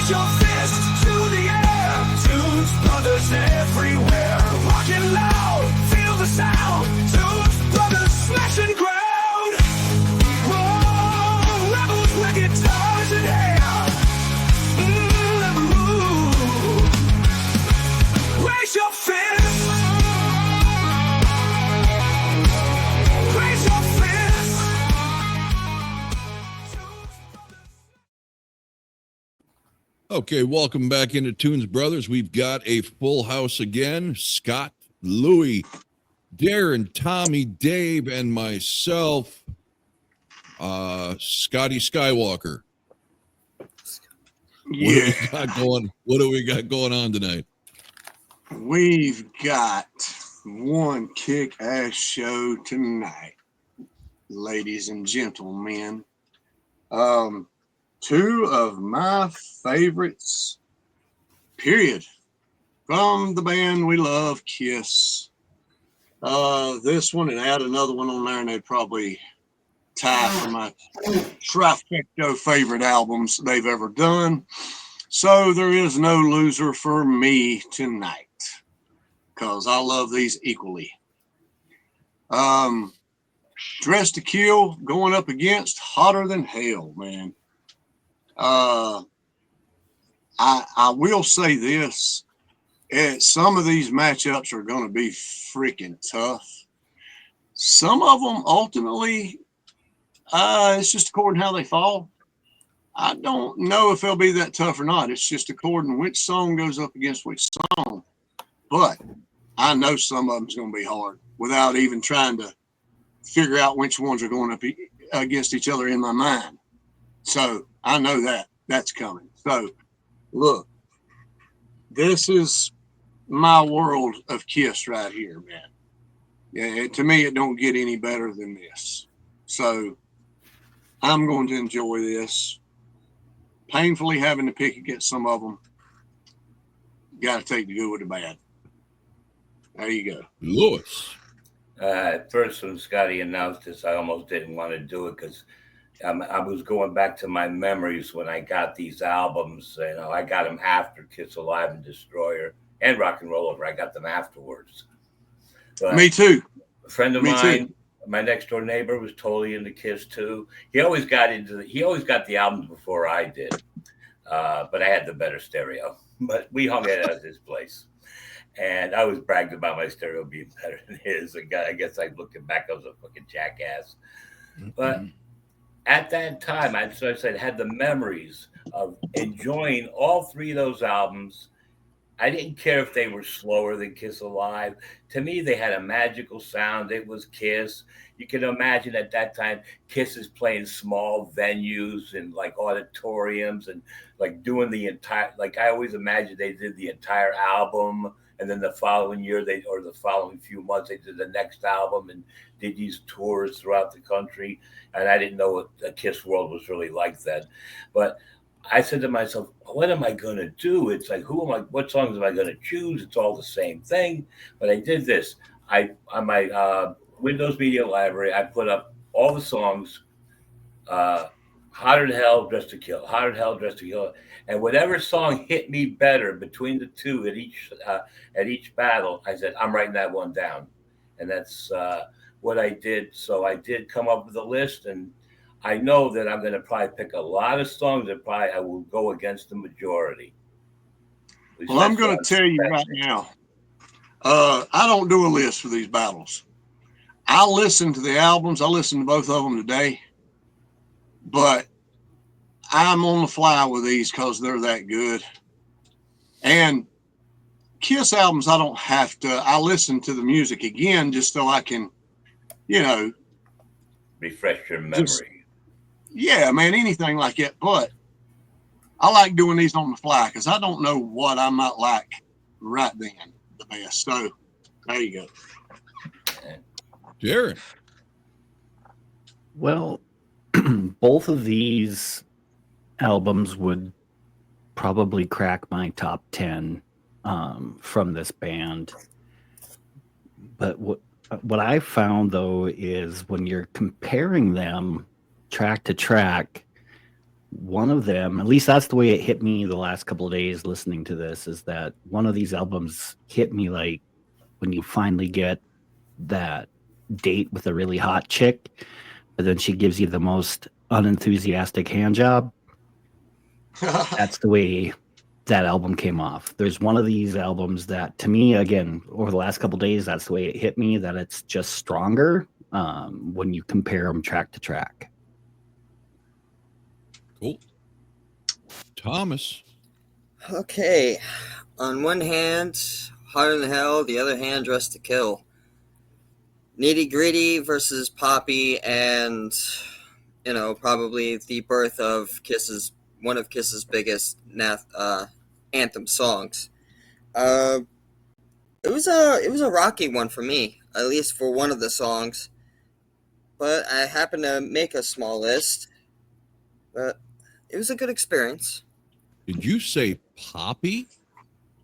your fist to the air. Tunes Brothers everywhere. Rockin' loud, feel the sound. Tunes Brothers smashing ground. Whoa, rebels with guitars in hand. Raise your fist. Raise your fist. Okay, welcome back into Tunes Brothers. We've got a full house again. Scott, Louie, Darren, Tommy, Dave, and myself, Scotty Skywalker. Yeah. What do we got going on tonight? We've got one kick-ass show tonight, ladies and gentlemen. Two of my favorites, period, from the band we love, Kiss. This one, and add another one on there, and they'd probably tie for my trifecta favorite albums they've ever done. So there is no loser for me tonight, because I love these equally. Dressed to Kill going up against Hotter Than Hell, man. I will say this. Some of these matchups are going to be freaking tough. Some of them ultimately, it's just according to how they fall. I don't know if they'll be that tough or not. It's just according to which song goes up against which song. But I know some of them's going to be hard without even trying to figure out which ones are going up against each other in my mind. So I know that's coming. So look, this is my world of Kiss right here, man. Yeah, to me, it don't get any better than this. So I'm going to enjoy this. Painfully having to pick against some of them. Got to take the good with the bad. There you go. Lewis. At first, when Scotty announced this, I almost didn't want to do it because I was going back to my memories when I got these albums. You know, I got them after Kiss Alive and Destroyer and Rock and Roll Over. I got them afterwards. But me too. A friend of mine, my next door neighbor, was totally into Kiss too. He always got the albums before I did, but I had the better stereo. But we hung it at his place. And I always bragged about my stereo being better than his. I guess looking back, I was a fucking jackass. But at that time, I had the memories of enjoying all three of those albums. I didn't care if they were slower than Kiss Alive. To me, they had a magical sound. It was Kiss. You can imagine at that time, Kiss is playing small venues and like auditoriums and like doing the entire, like I always imagined they did the entire album. And then the following year, or the following few months, they did the next album and did these tours throughout the country. And I didn't know what the Kiss world was really like then. But I said to myself, what am I going to do? It's like, what songs am I going to choose? It's all the same thing. But I did this. On my Windows Media Library, I put up all the songs, Hotter Than Hell, Dressed to Kill, Hotter Than Hell, Dressed to Kill. And whatever song hit me better between the two at each battle, I said, I'm writing that one down. And that's what I did. So I did come up with a list, and I know that I'm going to probably pick a lot of songs that probably I will go against the majority. Well, I'm going to tell you right now, I don't do a list for these battles. I listen to the albums. I listened to both of them today, but I'm on the fly with these because they're that good. And Kiss albums, I don't have to. I listen to the music again just so I can, refresh your memory. Yeah, man, anything like that. But I like doing these on the fly because I don't know what I might like right then the best. So there you go. Jared. Well, both of these albums would probably crack my top 10 from this band. But what I found, though, is when you're comparing them track to track, one of them, at least that's the way it hit me the last couple of days listening to this, is that one of these albums hit me like when you finally get that date with a really hot chick, but then she gives you the most unenthusiastic hand job. That's the way that album came off. There's one of these albums that, to me, again, over the last couple of days, that's the way it hit me, that it's just stronger when you compare them track to track. Cool. Thomas. Okay. On one hand, Harder Than Hell, the other hand, Dressed to Kill. Nitty Gritty versus Poppy, and, you know, probably the birth of one of Kiss's biggest anthem songs. It was a rocky one for me, at least for one of the songs. But I happened to make a small list. But it was a good experience. Did you say Poppy?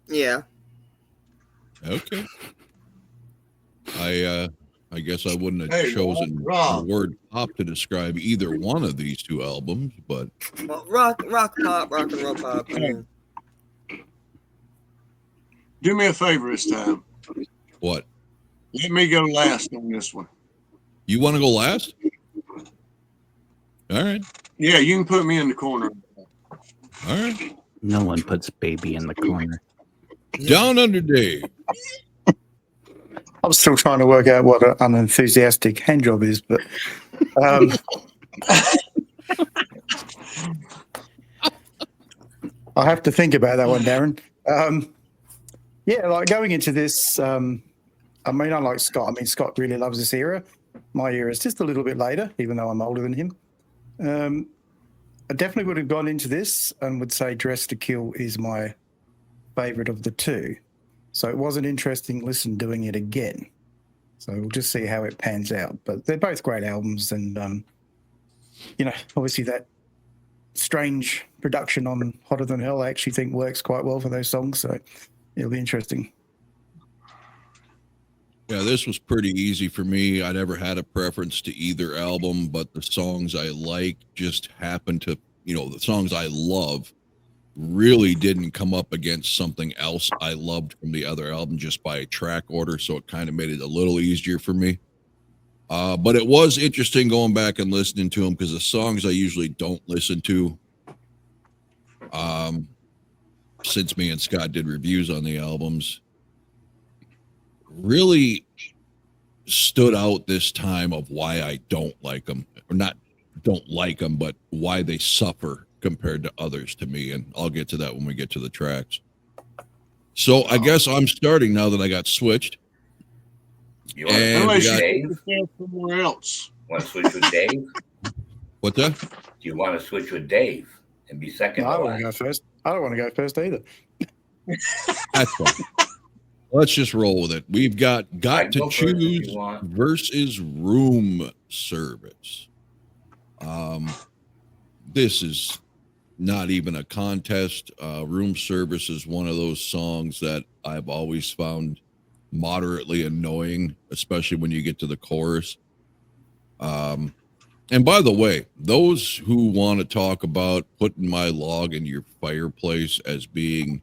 Yeah. Okay. I guess I wouldn't have Hey, chosen Rob. the word pop to describe either one of these two albums, but Well, rock pop, rock and roll pop. I mean, Do me a favor this time. what? Let me go last on this one. You want to go last? All right. Yeah, you can put me in the corner. All right. No one puts baby in the corner. Down Under Dave. I'm still trying to work out what an unenthusiastic hand job is, but I have to think about that one, Darren. Yeah, like going into this, I mean, unlike Scott, I mean, Scott really loves this era. My era is just a little bit later, even though I'm older than him. I definitely would have gone into this and would say Dressed to Kill is my favorite of the two. So it was an interesting listen doing it again. So we'll just see how it pans out. But they're both great albums. And, you know, obviously that strange production on Hotter Than Hell I actually think works quite well for those songs. So it'll be interesting. Yeah, this was pretty easy for me. I never had a preference to either album, but the songs I like just happened to, you know, the songs I love really didn't come up against something else I loved from the other album just by track order, so it kind of made it a little easier for me. But it was interesting going back and listening to them because the songs I usually don't listen to, since me and Scott did reviews on the albums, really stood out this time of why I don't like them, or not don't like them, but why they suffer compared to others to me. And I'll get to that when we get to the tracks. So I guess I'm starting now that I got switched. You want to And Unless we got- you Dave? go somewhere else. Want to switch with Dave? What's that? Do you want to switch with Dave and be second? No, I to don't want to go last? first. I don't want to go first either. That's fine. Let's just roll with it. We've got Alright, to go first if you choose want. versus room service. This is not even a contest. Room service is one of those songs that I've always found moderately annoying, especially when you get to the chorus. And by the way, those who want to talk about putting my log in your fireplace as being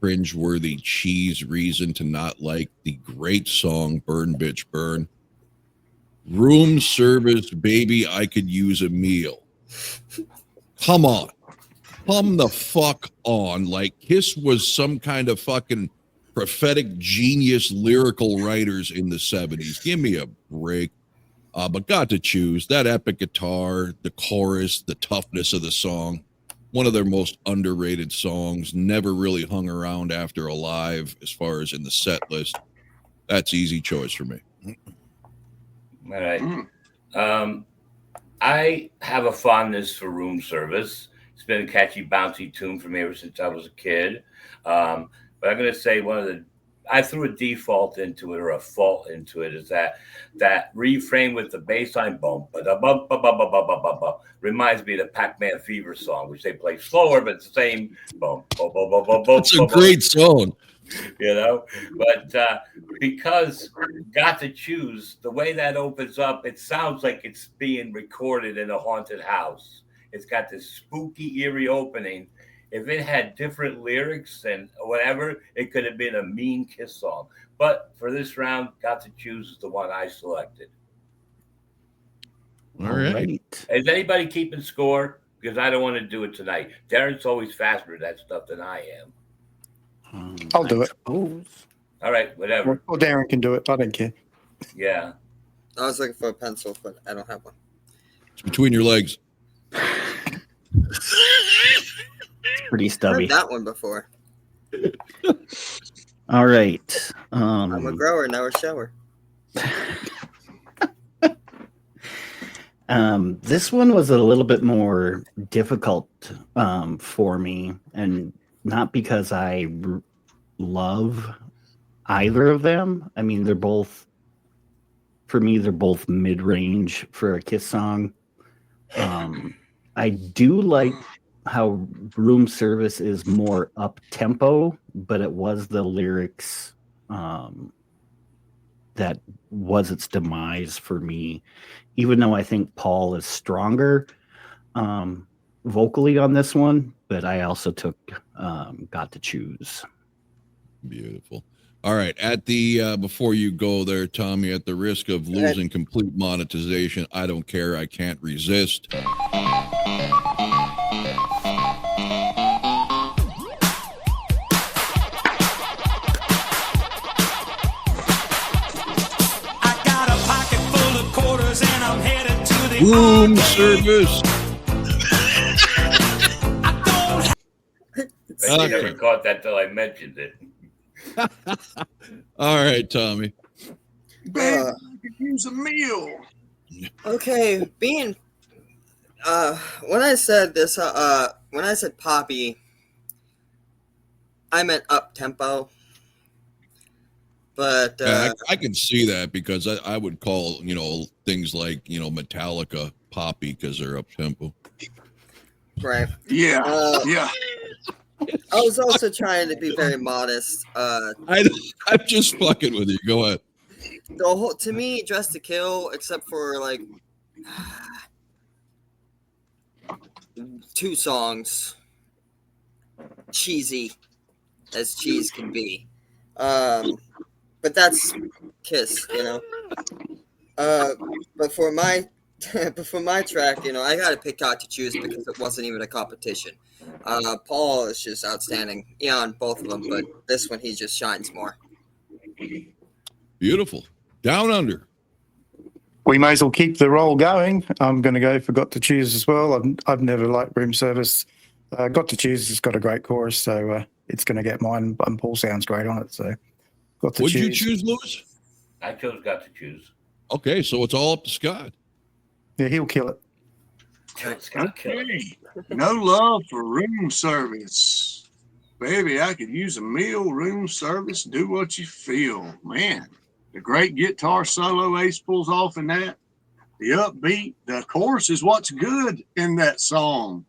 cringeworthy cheese reason to not like the great song Burn Bitch Burn, room service, baby, I could use a meal. Come on. Come the fuck on. Like Kiss was some kind of fucking prophetic genius lyrical writers in the 70s. Give me a break. But got to choose that epic guitar, the chorus, the toughness of the song. One of their most underrated songs, never really hung around after Alive as far as in the set list. That's easy choice for me. All right. I have a fondness for room service. It's been a catchy, bouncy tune for me ever since I was a kid. But I'm going to say I threw a default into it, or a fault into it, is that refrain with the bass line, bum, ba-da-bum, ba-ba-ba-ba-ba-ba, reminds me of the Pac-Man Fever song, which they play slower, but it's the same bum, bum, bum, bum, bum, It's a bum, great song. you know. But because Got to Choose, the way that opens up, it sounds like it's being recorded in a haunted house. It's got this spooky, eerie opening. If it had different lyrics and whatever, it could have been a mean Kiss song. But for this round, Got to Choose is the one I selected. All right. Is anybody keeping score? Because I don't want to do it tonight. Darren's always faster at that stuff than I am. I'll do it. Suppose. All right, whatever. Or Darren can do it. I don't care. Yeah. I was looking for a pencil, but I don't have one. It's between your legs. Pretty I've stubby. heard that one before. All right. I'm a grower, now a shower. This one was a little bit more difficult for me, and not because I love either of them. I mean, they're both mid-range for a Kiss song. I do like how Room Service is more up-tempo, but it was the lyrics that was its demise for me, even though I think Paul is stronger vocally on this one, but I also took Got to Choose. Beautiful. All right. At the before you go there, Tommy, at the risk of losing complete monetization, I don't care. I can't resist. I got a pocket full of quarters and I'm headed to the Room arcade. service. I don't I never caught that till I mentioned it. All right, Tommy. Babe, I could use a meal. Okay, being when I said this, when I said poppy, I meant up tempo. But Yeah, I can see that because I would call, things like, Metallica poppy because they're up tempo. right, Yeah, yeah. I was also trying to be very modest. I'm just fucking with you. Go ahead. The whole, to me, Dress to Kill, except for like 2 songs, cheesy as cheese can be. But that's Kiss, But for my track, I got to pick Got to Choose because it wasn't even a competition. Paul is just outstanding. On both of them, but this one he just shines more. Beautiful. Down Under. We may as well keep the roll going. I'm going to go for Got to Choose as well. I've never liked Room Service. Got to Choose has got a great chorus, so it's going to get mine. And Paul sounds great on it, so Got to Would Choose. you choose, Lewis? I chose Got to Choose. Okay, so it's all up to Scott. Yeah, he'll kill it. Scott killed it. Okay. No love for Room Service. Baby, I could use a meal. Room Service, do what you feel. Man, the great guitar solo Ace pulls off in that. The upbeat, the chorus is what's good in that song.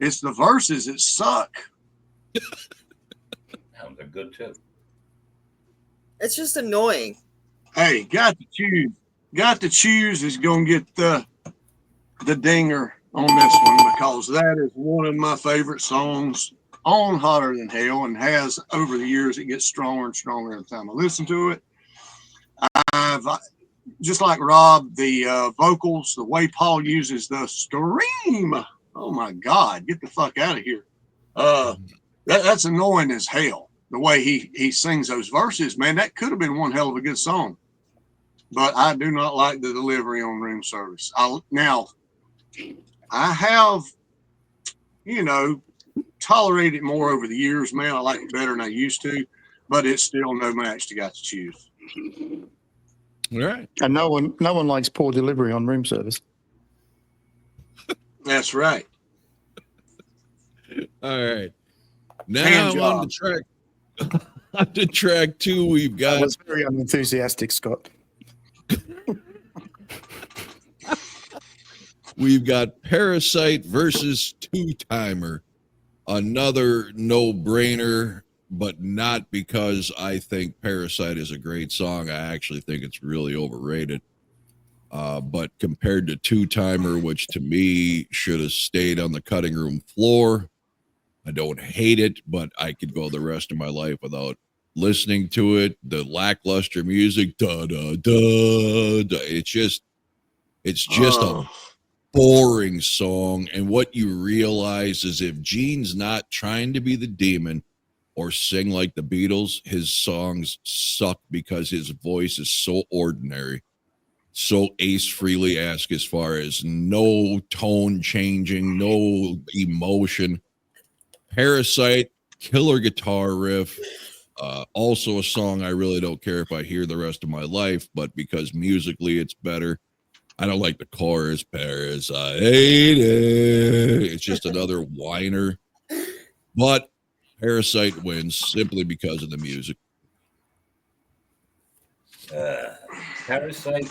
It's the verses that suck. They're good too. It's just annoying. Hey, Got to Choose. Got to Choose is going to get the dinger on this one because that is one of my favorite songs on Hotter Than Hell, and has over the years. It gets stronger and stronger every time I listen to it. I've just like Rob, the vocals, the way Paul uses the scream. Oh my God, get the fuck out of here. That's annoying as hell. The way he sings those verses, man, that could have been one hell of a good song. But I do not like the delivery on Room Service. Now, I have, tolerated it more over the years, man. I like it better than I used to, but it's still no match to Got to Choose. All right. And no one likes poor delivery on Room Service. That's right. All right. Hand Now job. on to track 2, we've That got was very unenthusiastic, Scott. We've got Parasite versus Two Timer. Another no-brainer, but not because I think Parasite is a great song. I actually think it's really overrated. But compared to Two Timer, which to me should have stayed on the cutting room floor, I don't hate it, but I could go the rest of my life without listening to it. The lackluster music, da da da, da. It's just a boring song. And what you realize is if Gene's not trying to be the demon or sing like the Beatles, his songs suck because his voice is so ordinary. So Ace Frehley-esque as far as no tone changing, no emotion. Parasite, killer guitar riff. Also a song I really don't care if I hear the rest of my life, but because musically it's better. I don't like the chorus. Parasite, it's just another whiner. But Parasite wins simply because of the music. Parasite.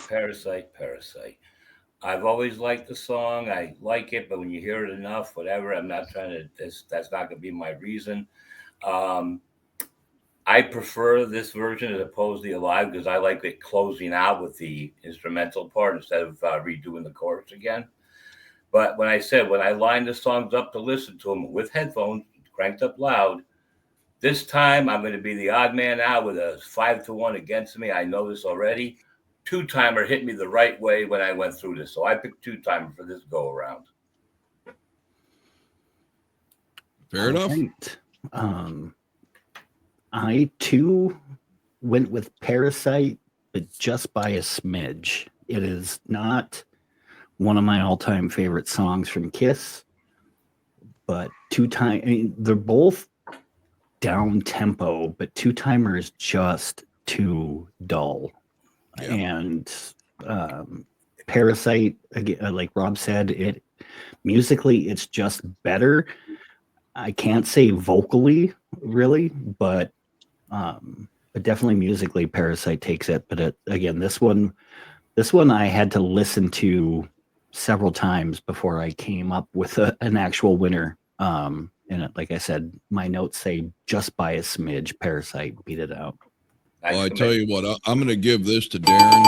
I've always liked the song. I like it, but when you hear it enough, whatever, I'm not trying to, that's not going to be my reason. I prefer this version as opposed to the live because I like it closing out with the instrumental part instead of redoing the chorus again. But when I line the songs up to listen to them with headphones cranked up loud, this time I'm going to be the odd man out with a 5-1 against me. I know this already. Two Timer hit me the right way when I went through this. So I picked Two Timer for this go around. Fair enough. Right. I too went with Parasite, but just by a smidge. It is not one of my all-time favorite songs from Kiss, but they're both down tempo, but Two Timer is just too dull. Yeah. And Parasite, again, like Rob said, it musically it's just better. I can't say vocally really, but definitely musically Parasite takes it. But again, this one I had to listen to several times before I came up with an actual winner. And like I said, my notes say just by a smidge, Parasite beat it out. Well, I tell you what, I'm going to give this to Darren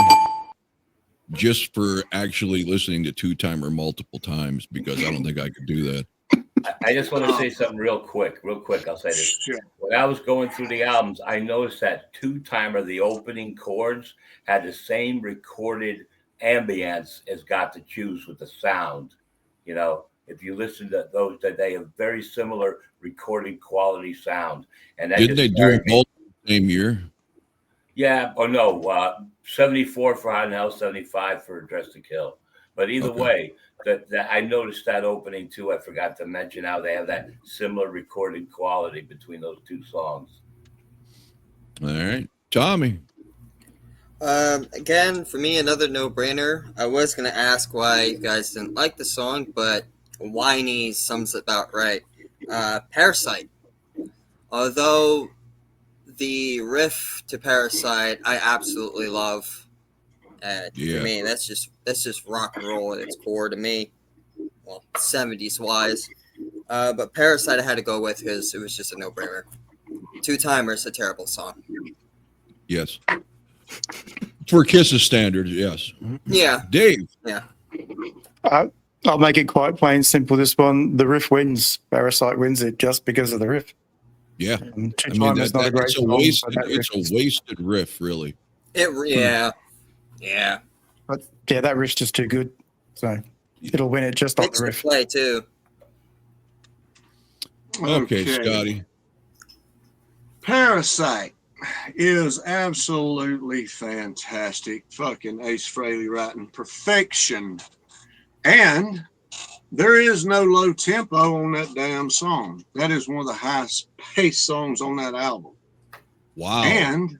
just for actually listening to Two Timer multiple times because I don't think I could do that. I just want to say something real quick. I'll say this. Sure. When I was going through the albums, I noticed that Two Timer, the opening chords, had the same recorded ambience as Got to Choose with the sound. You know, if you listen to those, that they have very similar recording quality sound. And that didn't they do it both the same year? Yeah. Oh no. 74 for Hot in Hell, 75 for Dress to Kill. But either way, that I noticed that opening too. I forgot to mention how they have that similar recording quality between those two songs. All right, Tommy. Again, for me, another no-brainer. I was going to ask why you guys didn't like the song, but whiny sums it about right. Parasite. Although the riff to Parasite, I absolutely love. For me, that's just rock and roll at its core to me. Well, 70s wise. But Parasite I had to go with because it was just a no-brainer. Two Timer is a terrible song. Yes. For Kiss's standards, yes. Yeah. Dave. Yeah. I'll make it quite plain and simple. This one, the riff wins. Parasite wins it just because of the riff. Yeah. Two Timers not a great song. It's a wasted riff, really. Yeah. But yeah, that riff's just too good. So it'll win it just on the riff. Play too. Okay, Scotty. Parasite is absolutely fantastic. Fucking Ace Frehley writing perfection. And there is no low tempo on that damn song. That is one of the highest paced songs on that album. Wow. And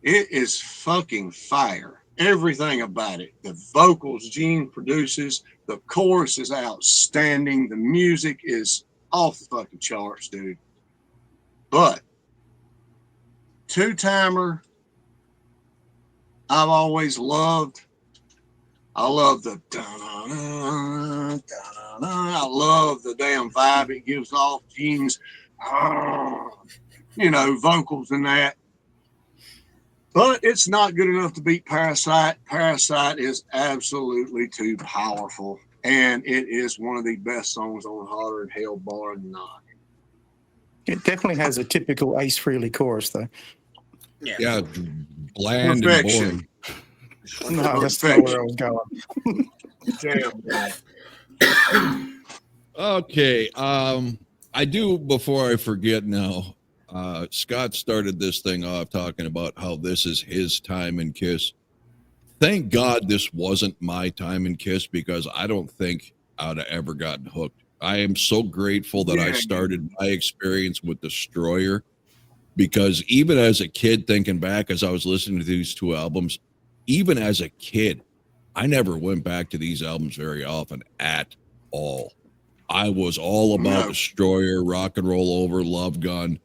it is fucking fire. Everything about it. The vocals Gene produces, the chorus is outstanding. The music is off the fucking charts, dude. But Two Timer, I've always loved. I love the da-da-da, da-da-da. I love the damn vibe it gives off. Gene's, vocals and that. But it's not good enough to beat Parasite. Parasite is absolutely too powerful, and it is one of the best songs on Hotter Than Hell, bar none. It definitely has a typical Ace Frehley chorus, though. Yeah, bland Perfection. and boring. No, that's not where I was going. Damn. Okay. I do, before I forget now, Scott started this thing off talking about how this is his time in Kiss. Thank God this wasn't my time in Kiss, because I don't think I'd have ever gotten hooked. I am so grateful that I started my experience with Destroyer, because even as a kid, thinking back as I was listening to these two albums, even as a kid, I never went back to these albums very often at all. I was all about Destroyer, Rock and Roll Over, Love Gun.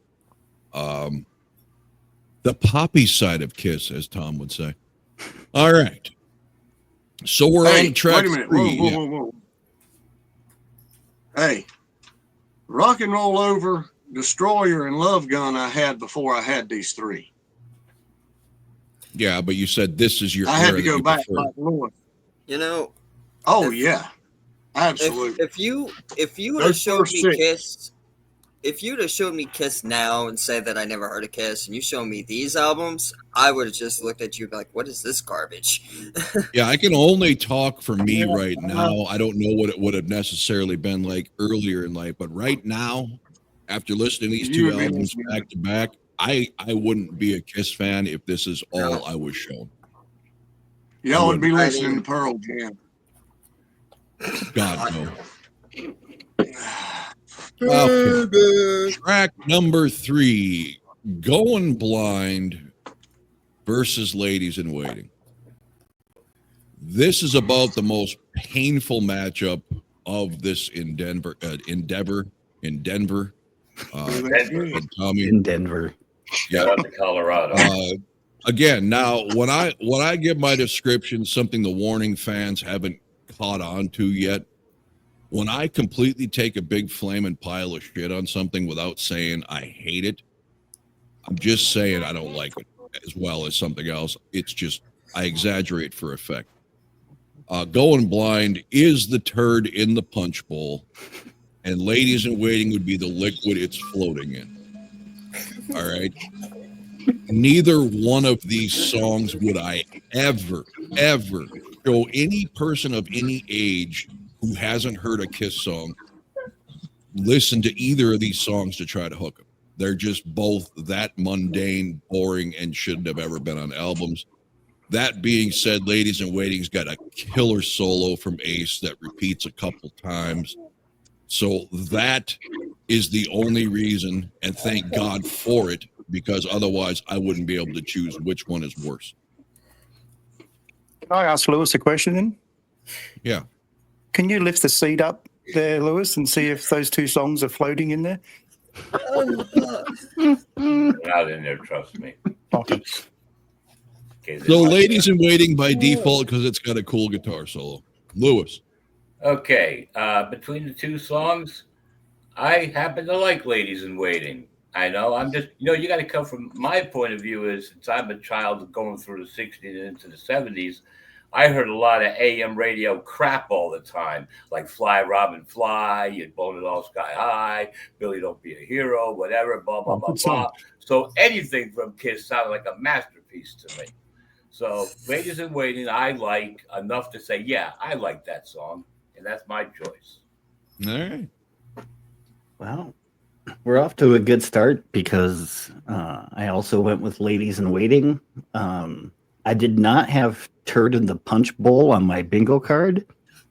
The poppy side of Kiss, as Tom would say. All right. So we're on track. Wait a minute. Whoa. Hey, Rock and Roll Over, Destroyer, and Love Gun I had before I had these three. Yeah, but you said this is your. I had to go back like Lord. You know. Oh yeah, absolutely. If you would have showed me Kiss, if you'd have showed me Kiss now and said that I never heard of Kiss, and you showed me these albums, I would have just looked at you like, "What is this garbage?" Yeah, I can only talk for me right now. I don't know what it would have necessarily been like earlier in life, but right now, after listening to these two albums back to back, I wouldn't be a Kiss fan if this is all I was shown. Y'all would be listening to Pearl Jam. God no. Okay. Track number 3, Going Blind versus Ladies in Waiting. This is about the most painful matchup of this endeavor. In Denver. Yeah, out to Colorado. Again, now when I give my description, something the Warning fans haven't caught on to yet, when I completely take a big flaming pile of shit on something without saying I hate it, I'm just saying I don't like it as well as something else. It's just I exaggerate for effect. Going Blind is the turd in the punch bowl, and Ladies in Waiting would be the liquid it's floating in. All right. Neither one of these songs would I ever show any person of any age who hasn't heard a Kiss song listen to either of these songs to try to hook them. They're just both that mundane, boring, and shouldn't have ever been on albums. That being said, Ladies in Waiting's got a killer solo from Ace that repeats a couple times. So that is the only reason, and thank God for it, because otherwise I wouldn't be able to choose which one is worse. Can I ask Lewis a question then? Yeah. Can you lift the seat up there, Lewis, and see if those two songs are floating in there? They're not in there, trust me. Okay. So Ladies in Waiting by default because it's got a cool guitar solo. Lewis. Okay, between the two songs, I happen to like Ladies in Waiting. I know I'm just, you got to come from my point of view is since I'm a child going through the 60s and into the 70s, I heard a lot of AM radio crap all the time, like Fly, Robin, Fly, You'd Blown It All Sky High, Billy Don't Be a Hero, whatever, blah, blah, blah, blah. So anything from Kiss sounded like a masterpiece to me. So Ladies in Waiting, I like enough to say, yeah, I like that song, and that's my choice. All right. Well, we're off to a good start because I also went with Ladies in Waiting. I did not have Turd in the Punch Bowl on my bingo card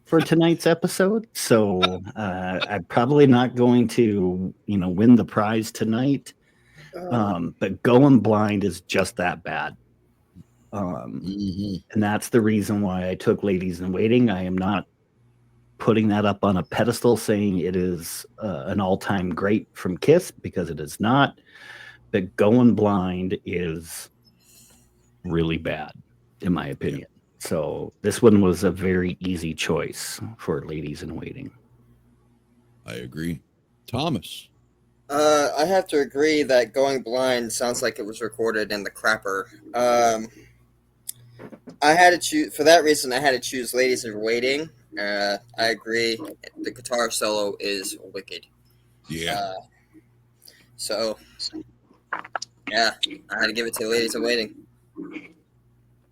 for tonight's episode, so I'm probably not going to, win the prize tonight. But Going Blind is just that bad. And that's the reason why I took Ladies in Waiting. I am not putting that up on a pedestal saying it is an all-time great from Kiss, because it is not. But Going Blind is really bad, in my opinion. So this one was a very easy choice for Ladies in Waiting. I agree. Thomas. I have to agree that Going Blind sounds like it was recorded in the crapper. I had to choose for that reason. I had to choose "Ladies in Waiting." I agree. The guitar solo is wicked. Yeah. So, yeah, I had to give it to "Ladies in Waiting."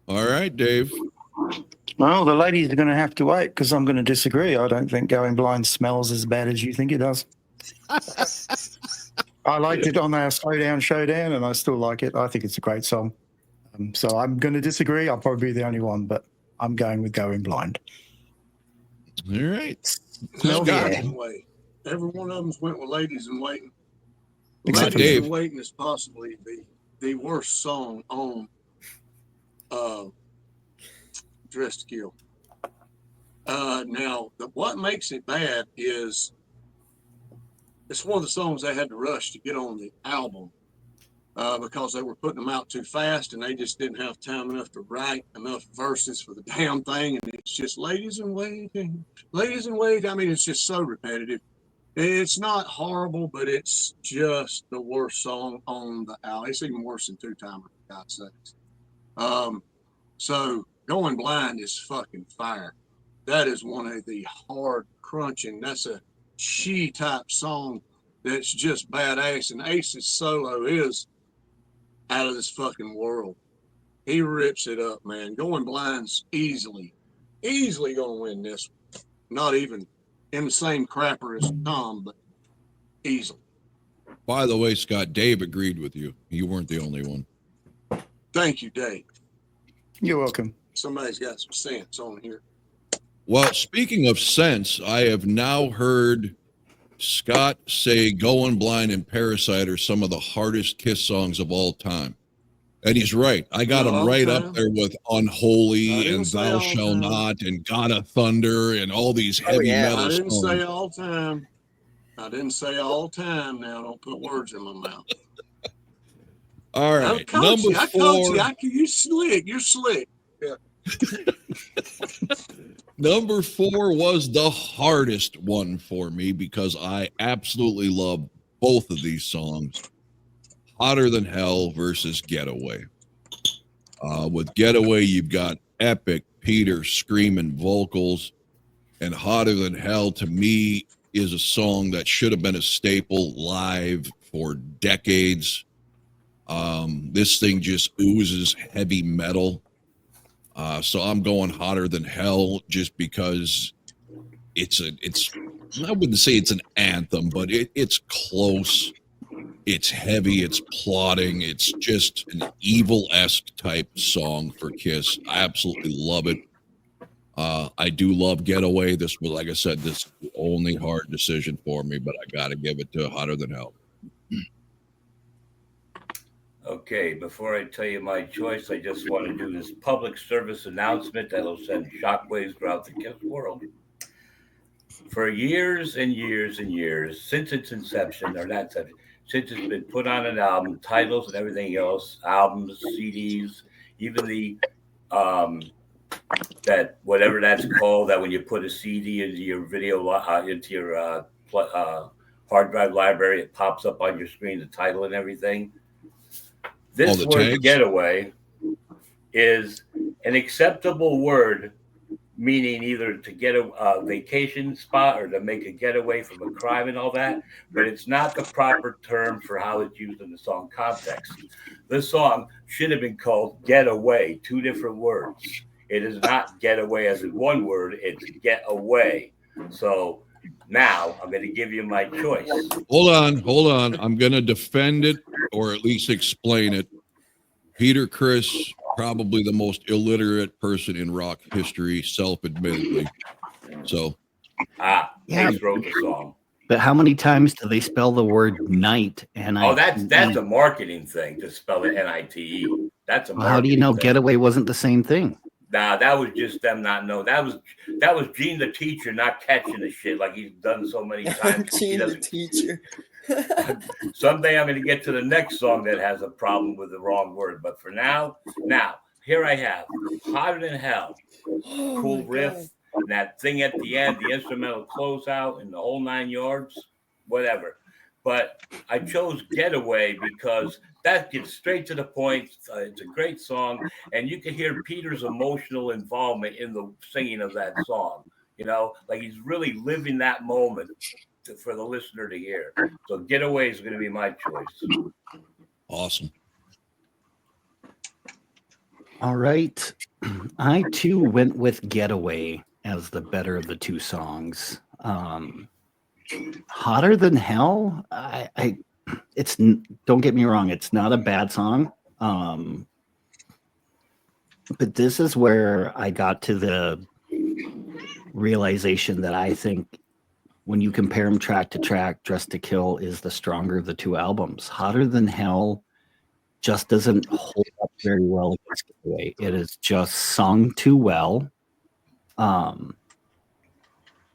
All right, Dave. Well, the ladies are going to have to wait because I'm going to disagree. I don't think Going Blind smells as bad as you think it does. I liked it on our Slow Down Showdown, and I still like it. I think it's a great song. So I'm going to disagree. I'll probably be the only one, but I'm going with Going Blind. All right. Smell the Scott. air. Way. Every one of them went with Ladies in Waiting. Except Ladies Dave. in Waiting is possibly the worst song on Dress to Kill. Now, what makes it bad is it's one of the songs they had to rush to get on the album because they were putting them out too fast and they just didn't have time enough to write enough verses for the damn thing. And it's just Ladies in Waiting, Ladies in Waiting. I mean, it's just so repetitive. It's not horrible, but it's just the worst song on the album. It's even worse than Two Timer, for God's sakes. So Going Blind is fucking fire. That is one of the hard crunching. That's a she type song that's just badass. And Ace's solo is out of this fucking world. He rips it up, man. Going Blind's easily gonna win this one. Not even in the same crapper as Tom, but easily. By the way, Scott, Dave agreed with you. You weren't the only one. Thank you, Dave. You're welcome. Somebody's got some sense on here. Well, speaking of sense, I have now heard Scott say Going Blind and Parasite are some of the hardest Kiss songs of all time. And he's right. I got him right up there with Unholy and Thou Shall Not and God of Thunder and all these heavy metal I didn't songs. say all time. I didn't say all time. Now, don't put words in my mouth. All right. Number Number 4. You slick. You're slick. Yeah. Number 4 was the hardest one for me because I absolutely love both of these songs. Hotter Than Hell versus Getaway. With Getaway, you've got epic Peter screaming vocals, and Hotter Than Hell to me is a song that should have been a staple live for decades. This thing just oozes heavy metal. So I'm going Hotter Than Hell just because it's I wouldn't say it's an anthem, but it's close. It's heavy, it's plotting, it's just an evil-esque type song for Kiss. I absolutely love it. I do love Getaway. This was, like I said, this is the only hard decision for me, but I got to give it to Hotter Than Hell. Okay, before I tell you my choice, I just want to do this public service announcement that'll send shockwaves throughout the Kiss world. For years and years and years, since its inception, or not inception, since it's been put on an album, titles and everything else, albums, CDs, even the that whatever that's called, that when you put a CD into your video into your hard drive library, it pops up on your screen, the title and everything. This word tags? Getaway is an acceptable word, meaning either to get a vacation spot or to make a getaway from a crime and all that, but it's not the proper term for how it's used in the song context. This song should have been called Getaway, 2 different words. It is not getaway as in one word, it's get away. So now I'm going to give you my choice. Hold on. I'm going to defend it or at least explain it. Peter Criss, probably the most illiterate person in rock history, self-admittedly. So, Ace wrote the song. But how many times do they spell the word night? That's a marketing thing to spell it NITE. That's a marketing how do you know thing. Getaway wasn't the same thing? Nah, that was just them not knowing. That was Gene the teacher not catching the shit like he's done so many times. Gene the teacher. Someday I'm going to get to the next song that has a problem with the wrong word. But for now, here I have Hotter Than Hell. Cool riff. And that thing at the end, the instrumental closeout and the whole 9 yards, whatever. but I chose Getaway because that gets straight to the point. It's a great song, and you can hear Peter's emotional involvement in the singing of that song. You know, like he's really living that moment for the listener to hear. So Getaway is going to be my choice. Awesome. All right. I too went with Getaway as the better of the two songs. Hotter Than Hell, it's, don't get me wrong, it's not a bad song. But this is where I got to the realization that I think when you compare them track to track, Dressed to Kill is the stronger of the two albums. Hotter Than Hell just doesn't hold up very well against Getaway. It is just sung too well to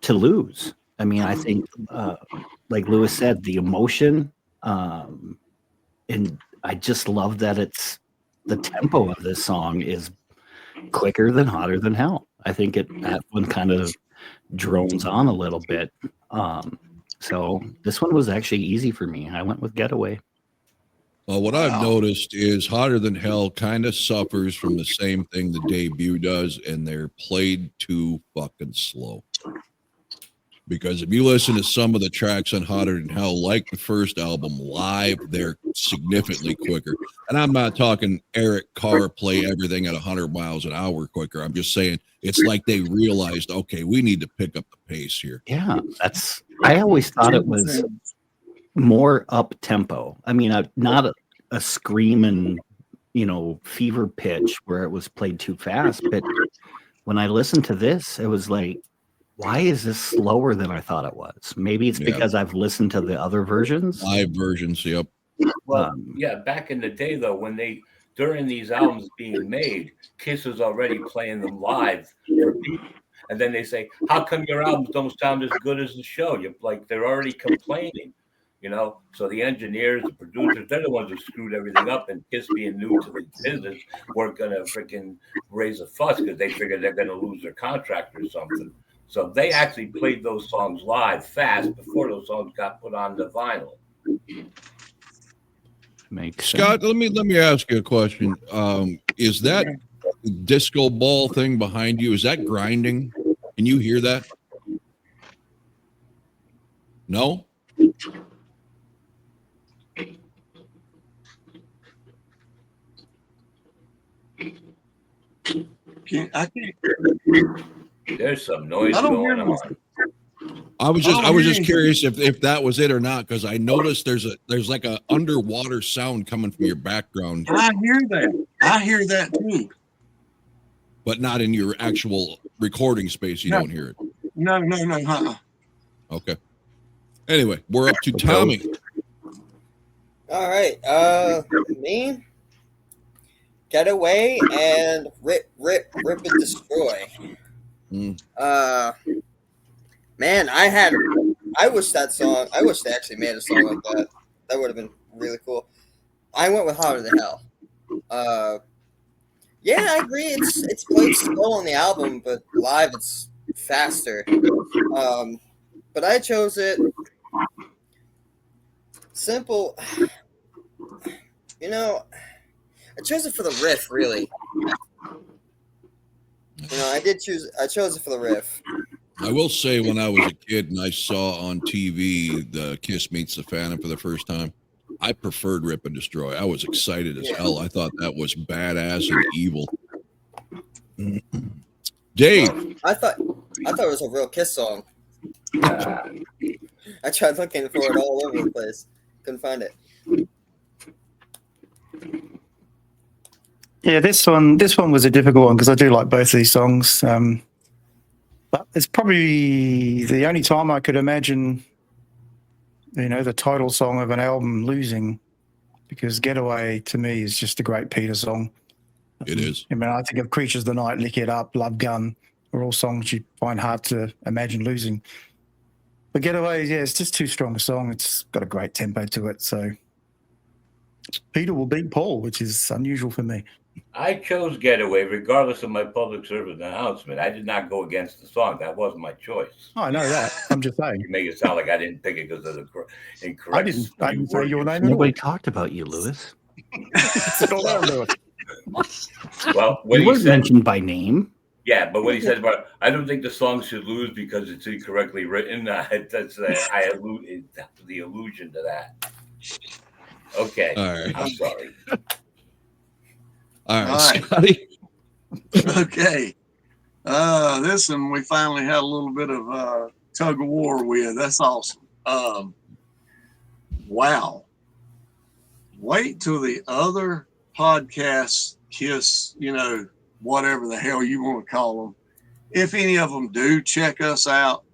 lose. I mean, I think, like Lewis said, the emotion, and I just love that it's the tempo of this song is quicker than Hotter Than Hell. I think that one kind of drones on a little bit. So this one was actually easy for me. I went with Getaway. What I've noticed is Hotter Than Hell kind of suffers from the same thing the debut does, and they're played too fucking slow. Because if you listen to some of the tracks on Hotter Than Hell, like the first album, live, they're significantly quicker. And I'm not talking Eric Carr play everything at 100 miles an hour quicker. I'm just saying it's like they realized, okay, we need to pick up the pace here. Yeah, I always thought it was more up tempo. I mean, not a scream and, fever pitch where it was played too fast. But when I listened to this, it was like, why is this slower than I thought it was? Maybe it's because I've listened to the other versions. Live versions, yep. Well, back in the day, though, during these albums being made, Kiss is already playing them live for people. And then they say, how come your albums don't sound as good as the show? They're already complaining, So the engineers, the producers, they're the ones who screwed everything up. And Kiss, being new to the business, weren't going to freaking raise a fuss because they figured they're going to lose their contract or something. So they actually played those songs live fast before those songs got put on the vinyl. Makes Scott, sense. let me ask you a question. Is that disco ball thing behind you? Is that grinding? Can you hear that? No? I can't. There's some noise I don't going hear on. I was just curious if that was it or not, because I noticed there's like a underwater sound coming from your background, I hear that. I hear that too. but not in your actual recording space. You don't hear it. No. Okay. Anyway, we're up to Tommy. All right. Me, Getaway, and Rip and Destroy. Man, I wish they actually made a song like that. That would have been really cool. I went with Hotter Than Hell. Yeah, I agree. It's played slow on the album, but live it's faster. But I chose it simple. I chose it for the riff, really. I chose it for the riff. I will say, when I was a kid and I saw on TV the Kiss Meets the Phantom for the first time, I preferred Rip and Destroy. I was excited as hell. I thought that was badass and evil. Dave. I thought it was a real Kiss song. I tried looking for it all over the place. Couldn't find it. Yeah, this one was a difficult one because I do like both of these songs. But it's probably the only time I could imagine, the title song of an album losing, because Getaway to me is just a great Peter song. It is. I mean, I think of Creatures of the Night, Lick It Up, Love Gun are all songs you find hard to imagine losing. But Getaway, it's just too strong a song. It's got a great tempo to it. So Peter will beat Paul, which is unusual for me. I chose Getaway regardless of my public service announcement. I did not go against the song. That wasn't my choice. I know that. I'm just saying. You make it sound like I didn't pick it because of the incorrect. I didn't say your name at all. Nobody talked about you, Lewis. Settle down, Lewis. Well, when You he weren't said, mentioned by name. yeah, but when he said about, I don't think the song should lose because it's incorrectly written. That's the allusion to that. Okay, All right. I'm sorry. All right, All right. Scotty. Okay. This one we finally had a little bit of tug of war with. That's awesome. Wow. Wait till the other podcasts kiss, whatever the hell you want to call them. If any of them do check us out,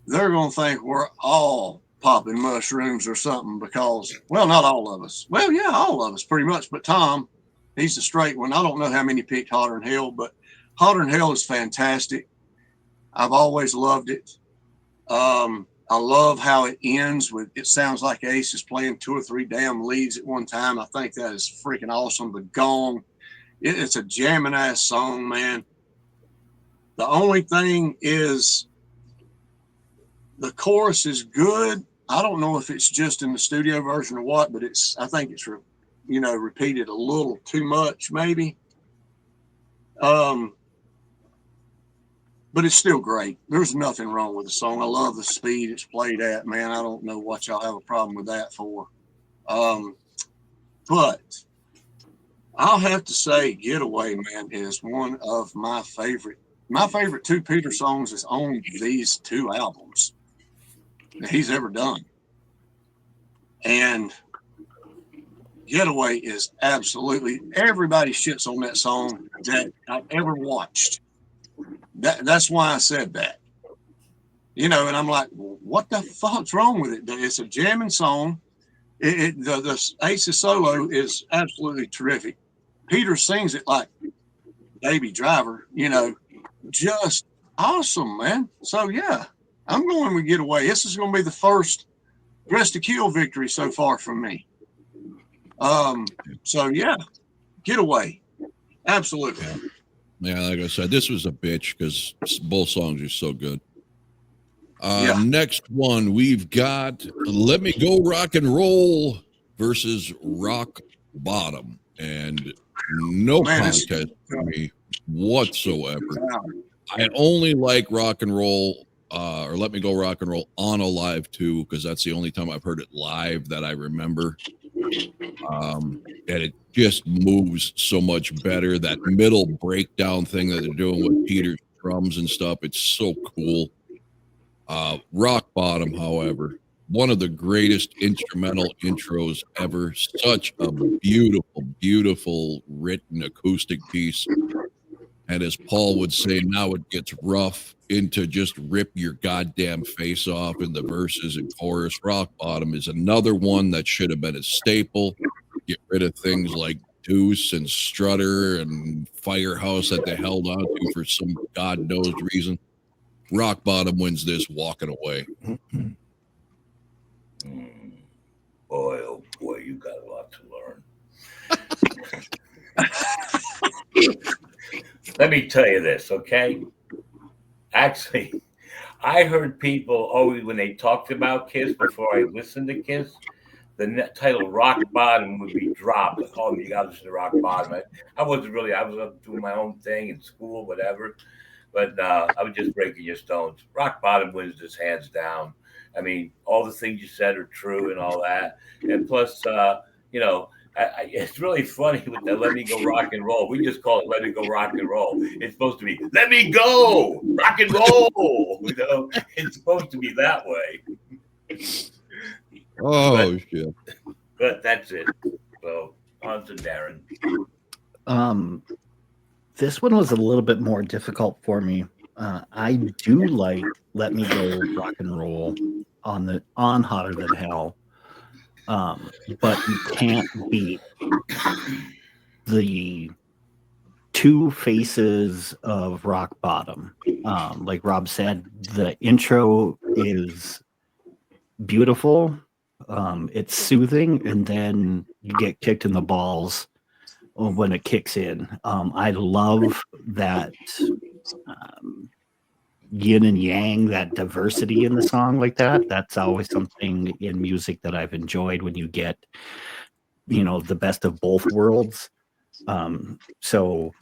they're going to think we're all popping mushrooms or something because, well, not all of us. Well, yeah, all of us pretty much. But Tom, he's the straight one. I don't know how many picked Hotter Than Hell, but Hotter Than Hell is fantastic. I've always loved it. I love how it ends with, it sounds like Ace is playing 2 or 3 damn leads at one time. I think that is freaking awesome. The gong, it's a jamming ass song, man. The only thing is the chorus is good. I don't know if it's just in the studio version or what, but I think it's, repeated a little too much maybe. But it's still great. There's nothing wrong with the song. I love the speed it's played at, man. I don't know what y'all have a problem with that for. But I'll have to say Getaway, man, is one of my favorite 2 Peter songs is on these 2 albums that he's ever done. And Getaway is absolutely, everybody shits on that song that I've ever watched. That's why I said that. And I'm like, what the fuck's wrong with it? It's a jamming song. The Ace's solo is absolutely terrific. Peter sings it like Baby Driver, just awesome, man. So yeah, I'm going with Getaway. This is going to be the first Dress to Kill victory so far from me. So yeah, Getaway. Absolutely. Yeah, like I said, this was a bitch because both songs are so good. Yeah. Next one, we've got Let Me Go Rock and Roll versus Rock Bottom. And no contest for me whatsoever. I only like rock and roll, or Let Me Go Rock and Roll on a live too, because that's the only time I've heard it live that I remember. And it just moves so much better. That middle breakdown thing that they're doing with Peter's drums and stuff, it's so cool. Rock Bottom, however, one of the greatest instrumental intros ever. Such a beautiful, beautiful written acoustic piece. And as Paul would say, now it gets rough into just rip your goddamn face off in the verses and chorus. Rock Bottom is another one that should have been a staple. Get rid of things like Deuce and Strutter and Firehouse that they held on to for some God knows reason. Rock Bottom wins this walking away. Boy, oh boy, you got a lot to learn. Let me tell you this, okay? Actually, I heard people always, when they talked about Kiss before I listened to Kiss, the title Rock Bottom would be dropped. Oh, you got to listen to Rock Bottom. I was doing my own thing in school, whatever. But I was just breaking your stones. Rock Bottom wins this hands down. I mean, all the things you said are true and all that. And plus, it's really funny with the Let Me Go Rock and Roll. We just call it Let Me Go Rock and Roll. It's supposed to be Let Me Go Rock and Roll. It's supposed to be that way. Oh, shit. But that's it. So on to Darren. This one was a little bit more difficult for me. I do like Let Me Go Rock and Roll on Hotter Than Hell. But you can't beat the 2 faces of Rock Bottom. Like Rob said, the intro is beautiful. It's soothing, and then you get kicked in the balls when it kicks in. I love that yin and yang, that diversity in the song like that. That's always something in music that I've enjoyed when you get, the best of both worlds. So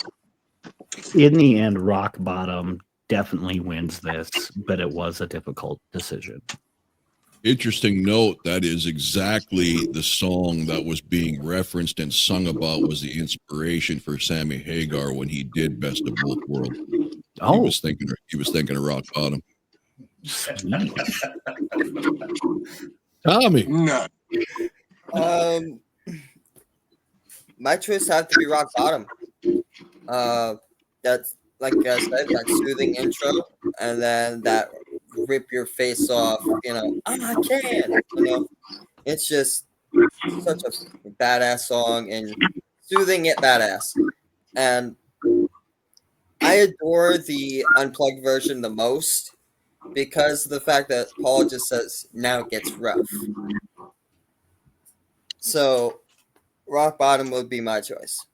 in the end, Rock Bottom definitely wins this, but it was a difficult decision. Interesting note, that is exactly the song that was being referenced and sung about, was the inspiration for Sammy Hagar when he did Best of Both Worlds. Oh, He was thinking of Rock Bottom. sweet. Tommy. No. My choice had to be Rock Bottom. That's, like I said, that soothing intro, and then that rip your face off, I can. It's just such a badass song and soothing yet badass. And I adore the unplugged version the most because of the fact that Paul just says, now it gets rough. So Rock Bottom would be my choice.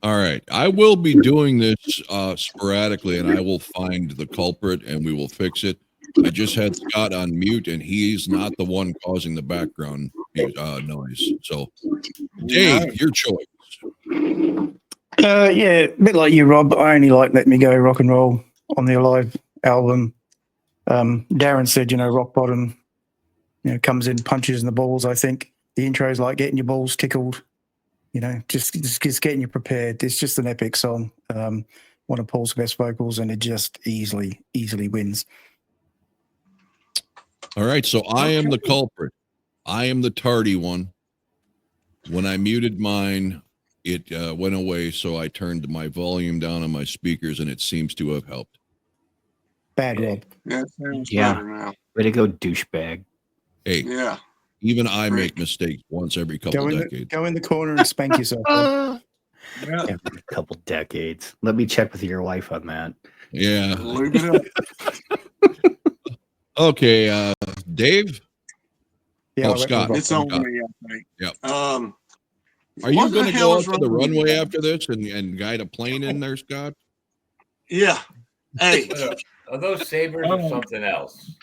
All right. I will be doing this sporadically, and I will find the culprit and we will fix it. I just had Scott on mute, and he's not the one causing the background noise. So, Dave, your choice. Yeah, a bit like you, Rob. I only like Let Me Go Rock and Roll on the Alive album. Darren said, Rock Bottom, comes in, punches in the balls. I think the intro is like getting your balls tickled. Just getting you prepared. It's just an epic song. One of Paul's best vocals, and it just easily wins. All right, so I am the culprit. I am the tardy one. When I muted mine, it went away, so I turned my volume down on my speakers, and it seems to have helped. Bad, Rob. Yeah, it sounds Yeah. better now. Way to go, douchebag. Hey, Yeah. even I make mistakes once every couple decades. Go in the corner and spank yourself. Rob. Yeah. Every couple decades. Let me check with your wife on that. Yeah. Lube it up. Okay, Dave? Yeah, Oh, I went with Scott. Rock It's Bottom. on me, I think. Yep. Are you what going the to hell go is out to the wrong with runway you? after this and guide a plane in there, Scott? Yeah. Hey. Are those sabers or something else?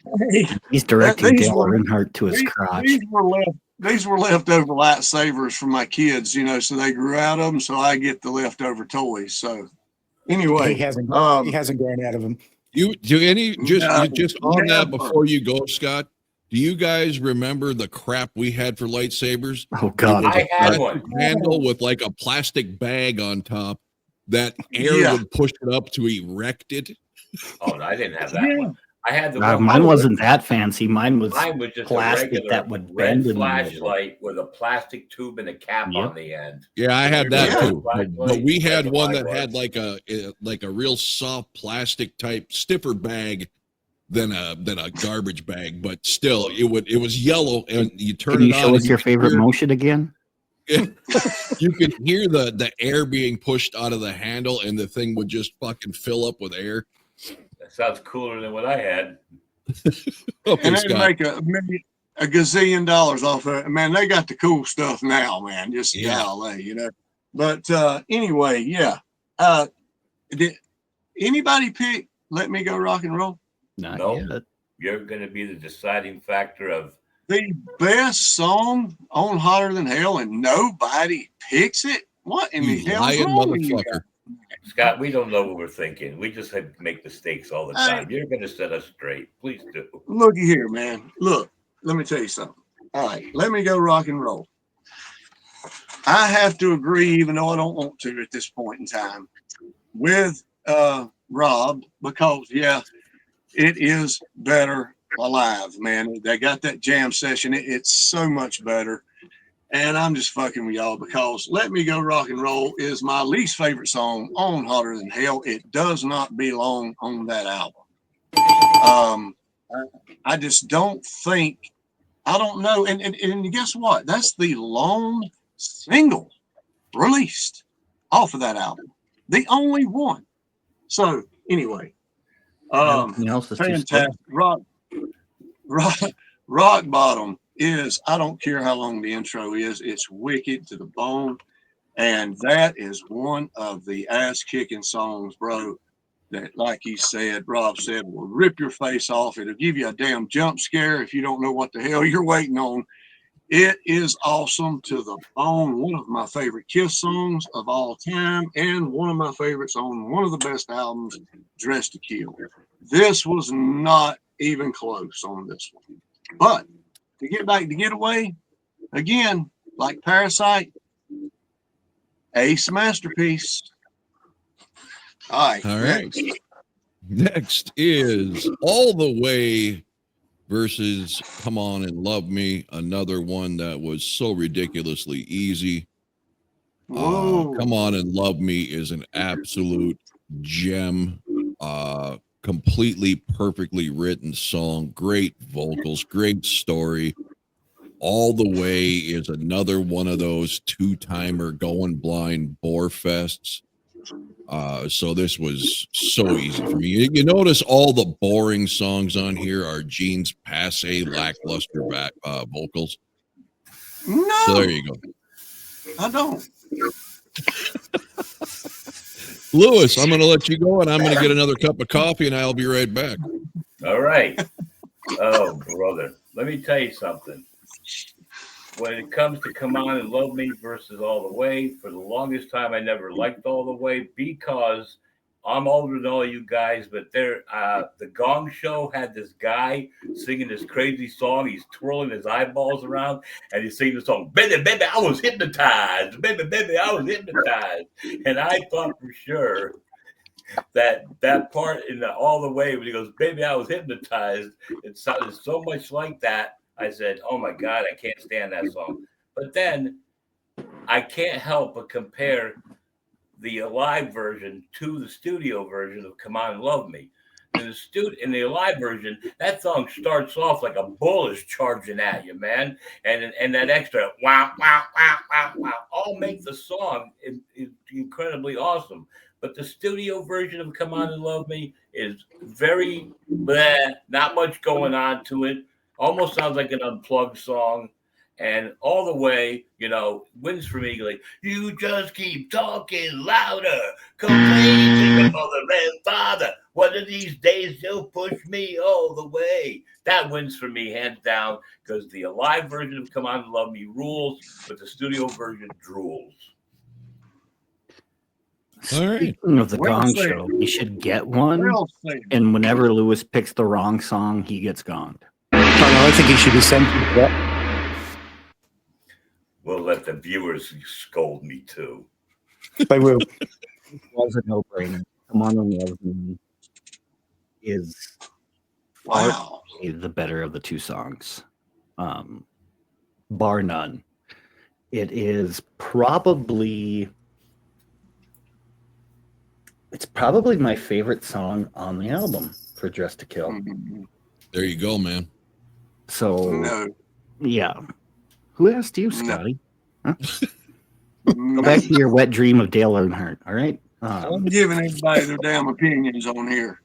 He's directing These Dale were- Earnhardt to his crotch. These were leftover lightsabers from my kids, so they grew out of them, so I get the leftover toys. So anyway, He hasn't grown out of them. Just on that never. before you go, Scott, do you guys remember the crap we had for lightsabers? Oh, God. I had one. Handle with like a plastic bag on top that air Yeah. would push it up to erect it. Oh, no, I didn't have that one. I had the one. Mine wasn't that fancy. Mine was just plastic a regular that would red bend in the middle. flashlight with a plastic tube and a cap Yep. on the end. Yeah, I had that Yeah. too. But we had That's one what that mine had was. like a real soft plastic type stiffer bag than a garbage bag, but still it was yellow, and you turn Can you it on. show us and your could favorite hear- motion again? You could hear the air being pushed out of the handle, and the thing would just fucking fill up with air. That sounds cooler than what I had. Okay, and they Scott. make maybe a gazillion dollars off of it. Man, they got the cool stuff now, man. Just Yeah. golly, But anyway, yeah. Did anybody pick Let Me Go Rock and Roll? Not No. yet. You're going to be the deciding factor of The best song on Hotter Than Hell, and nobody picks it? What in the You hell's lying wrong with you guys? motherfucker. Scott. We don't know what we're thinking. We just have to make mistakes all the time. You're going to set us straight. Please do. Looky here, man. Look, let me tell you something. All right, Let Me Go Rock and Roll. I have to agree, even though I don't want to at this point in time, with Rob, because it is better alive, man. They got that jam session. It's so much better. And I'm just fucking with y'all because Let Me Go Rock and Roll is my least favorite song on Hotter Than Hell. It does not belong on that album. I just don't think, I don't know. And guess what? That's the lone single released off of that album. The only one. So anyway, Everything else is too slow. fantastic. Rock Bottom is, I don't care how long the intro is, it's wicked to the bone. And that is one of the ass kicking songs, bro. That, like he said, Rob said, will rip your face off. It'll give you a damn jump scare if you don't know what the hell you're waiting on. It is awesome to the bone. One of my favorite Kiss songs of all time, and one of my favorites on one of the best albums, Dress to Kill. This was not even close on this one. But to get back to Getaway, again, like Parasite, ace masterpiece. All right. All right. Next is All the Way versus Come On and Love Me. Another one that was so ridiculously easy. Come On and Love Me is an absolute gem. Completely perfectly written song. Great vocals. Great story. All the Way is another one of those two-timer going blind bore fests. So this was so easy for me. You notice all the boring songs on here are Gene's passe, lackluster vocals. No, So there you go. I don't. Lewis, I'm going to let you go, and I'm going to get another cup of coffee, and I'll be right back. All right. Oh, brother. Let me tell you something. When it comes to Come On and Love Me versus All the Way, for the longest time, I never liked All the Way because I'm older than all you guys, but the Gong Show had this guy singing this crazy song. He's twirling his eyeballs around, and he's singing the song, "Baby, baby, I was hypnotized. Baby, baby, I was hypnotized." And I thought for sure that part in the All the Way when he goes, "Baby, I was hypnotized," it sounded so much like that. I said, "Oh my God, I can't stand that song." But then I can't help but compare the live version to the studio version of Come On and Love Me. In the live version, that song starts off like a bull is charging at you, man. And that extra wow, wow, wow, wow, wow, all make the song incredibly awesome. But the studio version of Come On and Love Me is very bleh, not much going on to it. Almost sounds like an unplugged song. And All the Way, wins for me. Like, you just keep talking louder, complain to your mother and father. One of these days you'll push me all the way. That wins for me, hands down, because the live version of Come On and Love Me rules, but the studio version drools. All right. Speaking of the Well Gong said. Show, we should get one. Well said. And whenever Lewis picks the wrong song, he gets gonged. I think he should be sent to that. We'll let the viewers scold me too. They will. It was a no-brainer. Come On and Love Me is Wow. the better of the two songs, bar none. It is probably my favorite song on the album for Dress to Kill. There you go, man. So No. yeah, who asked you, Scotty? Go No. back to your wet dream of Dale Earnhardt. All right. I'm giving everybody their damn opinions on here.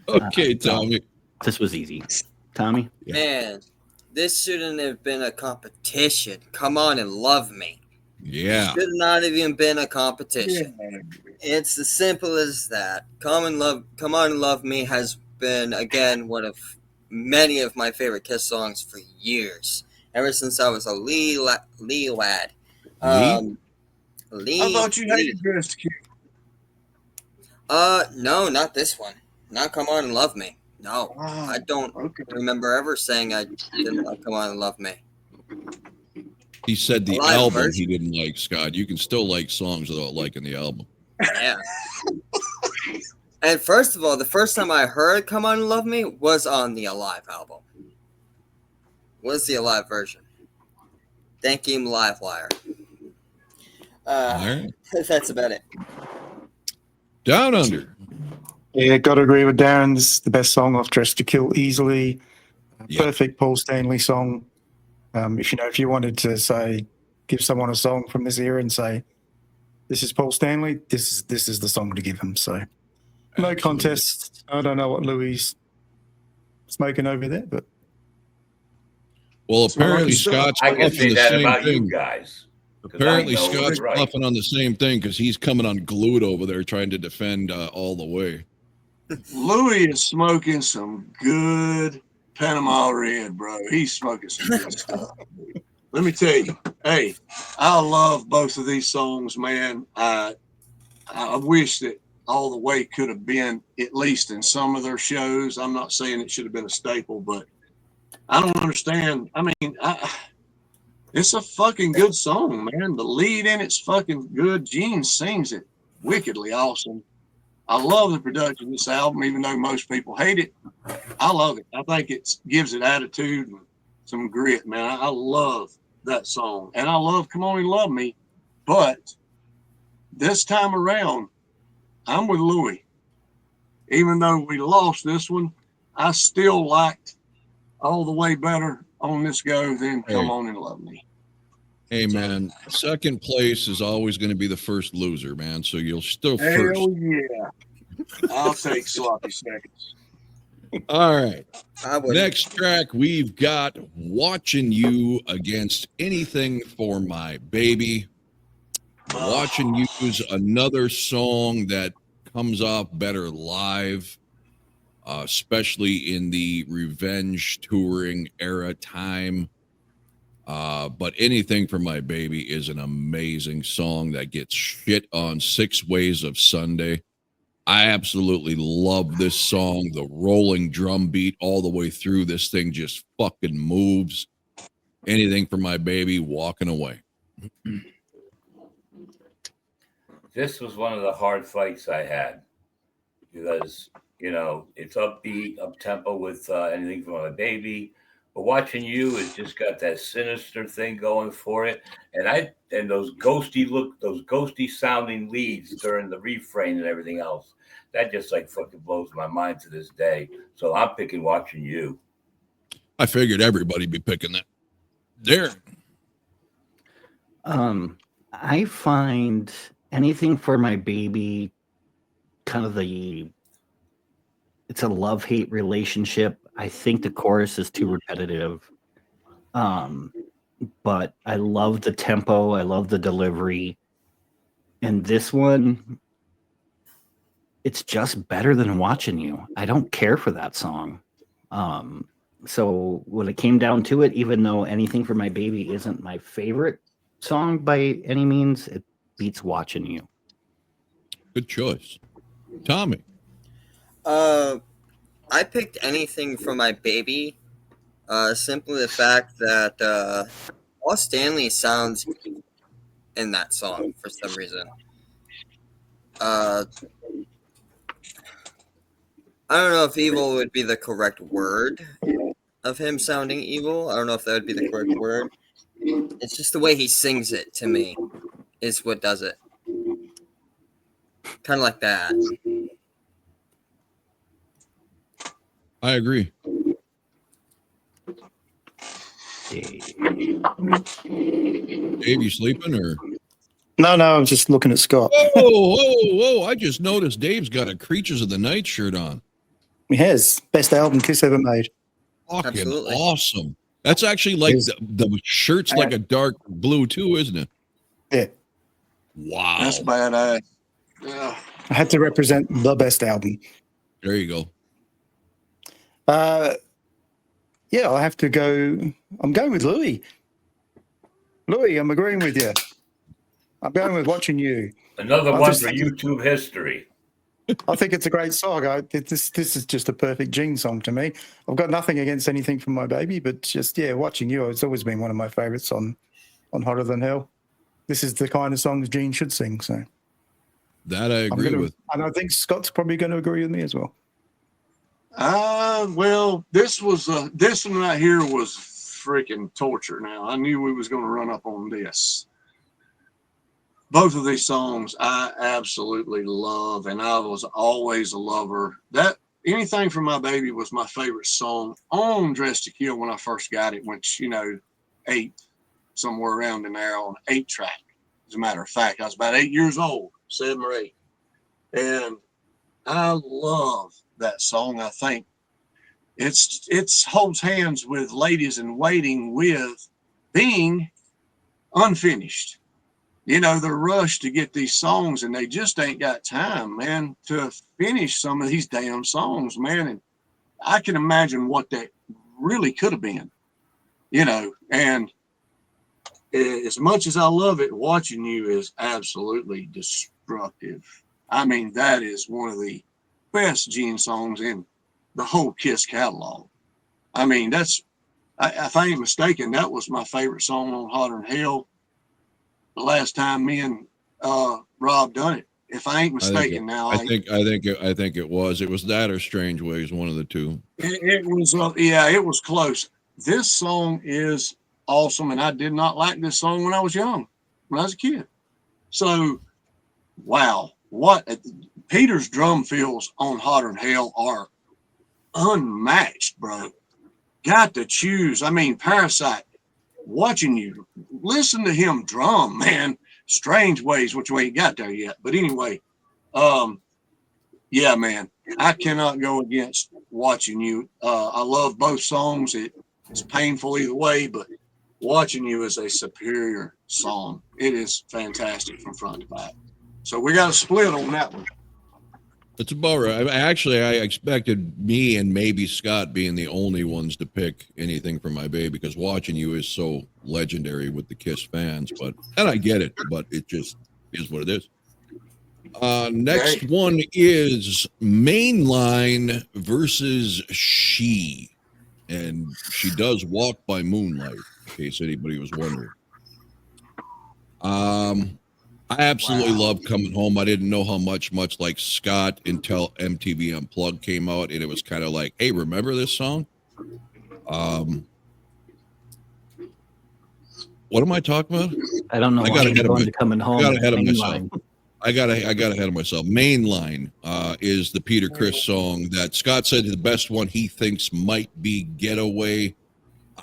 Okay, Tommy. This was easy, Tommy. Yeah. Man, this shouldn't have been a competition. Come On and Love Me. Yeah. Should not have even been a competition. It's as simple as that. Come On and Love Me has been, again, one of many of my favorite Kiss songs for years. Ever since I was a Lee lad. Lee? I thought you hated Dress to Kill. No, not this one. Not Come On and Love Me. No, Wow. I don't Okay. remember ever saying I didn't like Come On and Love Me. He said the Live album version. he didn't like, Scott. You can still like songs without liking the album. Yeah. And first of all, the first time I heard Come On and Love Me was on the Alive album. Was the Alive version. Thank you, Live Wire. All right. That's about it. Down Under. Yeah, got to agree with Darren. This is the best song off Dress to Kill easily. Yeah. Perfect Paul Stanley song. If you wanted to say, give someone a song from this era and say, this is Paul Stanley, this is the song to give him. So no Absolutely. contest. I don't know what Louis smoking over there, but Well, apparently So, Scott's I can puffing say the that same about thing. you guys. Apparently, know it's Scott's right. puffing on the same thing because he's coming unglued over there trying to defend all the way. Louis is smoking some good Panama Red, bro. He's smoking some good stuff. Let me tell you, hey, I love both of these songs, man. I wish that All the Way could have been at least in some of their shows. I'm not saying it should have been a staple, but I don't understand. I mean, it's a fucking good song, man. The lead in it's fucking good. Gene sings it wickedly awesome. I love the production of this album, even though most people hate it. I love it. I think it gives it attitude and some grit, man. I love that song. And I love Come On and Love Me. But this time around, I'm with Louis. Even though we lost this one, I still liked All the Way better on this go than Come On and Love Me. Hey, man, second place is always going to be the first loser, man. So you'll still first. Hell yeah. I'll take sloppy seconds. All right. I would. Next track, we've got Watching You against Anything for My Baby. Watching You is another song that comes off better live, especially in the revenge touring era time. But Anything for My Baby is an amazing song that gets shit on 6 Ways of Sunday. I absolutely love this song. The rolling drum beat all the way through. This thing just fucking moves. Anything for My Baby, Walking Away. This was one of the hard fights I had because, you know, it's upbeat, up tempo with Anything for My Baby. But Watching You has just got that sinister thing going for it. And those ghosty sounding leads during the refrain and everything else. That just like fucking blows my mind to this day. So I'm picking Watching You. I figured everybody'd be picking that. There. I find Anything for My Baby kind of it's a love-hate relationship. I think the chorus is too repetitive. But I love the tempo. I love the delivery. And this one, it's just better than Watching You. I don't care for that song. So when it came down to it, even though Anything for My Baby isn't my favorite song by any means, it beats Watching You. Good choice. Tommy. I picked Anything for My Baby. Simply the fact that Stanley sounds in that song for some reason. I don't know if evil would be the correct word of him sounding evil. I don't know if that would be the correct word. It's just the way he sings it to me is what does it. Kind of like that. I agree. Dave, You sleeping or? No, I'm just looking at Scott. Whoa. I just noticed Dave's got a Creatures of the Night shirt on. He has. Best album Kiss ever made. Fucking Absolutely. awesome. That's actually like the shirt's like a dark blue too, isn't it? Yeah. Wow. That's badass. Yeah. I had to represent the best album. There you go. Yeah, I have to go. I'm going with Louis. Louis, I'm agreeing with you. I'm going with Watching You. Another one for YouTube history. I think it's a great song. This is just a perfect Gene song to me. I've got nothing against Anything from My Baby, but just, Watching You, it's always been one of my favorites on Hotter Than Hell. This is the kind of songs Gene should sing. So that I agree with. And I think Scott's probably going to agree with me as well. Well, this one right here was freaking torture. Now I knew we was going to run up on this. Both of these songs I absolutely love, and I was always a lover. That Anything for My Baby was my favorite song on Dress to Kill when I first got it, which 8, somewhere around in there on 8-track. As a matter of fact, I was about 8 years old, 7 or 8, and I love that song. I think it's holds hands with Ladies in Waiting with being unfinished. you know, they're rushed to get these songs and they just ain't got time, man, to finish some of these damn songs, man. And I can imagine what that really could have been, you know. And as much as I love it, Watching You is absolutely destructive. I mean, that is one of the best Gene songs in the whole Kiss catalog. I mean, if I ain't mistaken, that was my favorite song on Hotter Than Hell the last time me and Rob done it. If I ain't mistaken, I think it was that or Strange Ways, one of the two. It was it was close. This song is awesome, and I did not like this song when I was young, when I was a kid. So, wow, what Peter's drum fills on Hotter Than Hell are unmatched, bro. Got to choose. I mean, Parasite, Watching You, listen to him drum, man. Strange Ways, which we ain't got there yet. But anyway, yeah, man, I cannot go against Watching You. I love both songs. It's painful either way, but Watching You is a superior song. It is fantastic from front to back. So we got a split on that one. That's about right. I expected me and maybe Scott being the only ones to pick anything from my baby because Watching You is so legendary with the Kiss fans. And I get it, but it just is what it is. Next one is Mainline versus She. And she does Walk by Moonlight, in case anybody was wondering. I absolutely love Coming Home. I didn't know how much like Scott until MTV Unplugged came out, and it was kind of like, hey, remember this song? What am I talking about? I don't know. I got ahead of myself. Coming Home. I got ahead of myself. I got ahead of myself. Mainline is the Peter Criss song that Scott said the best one he thinks might be Getaway.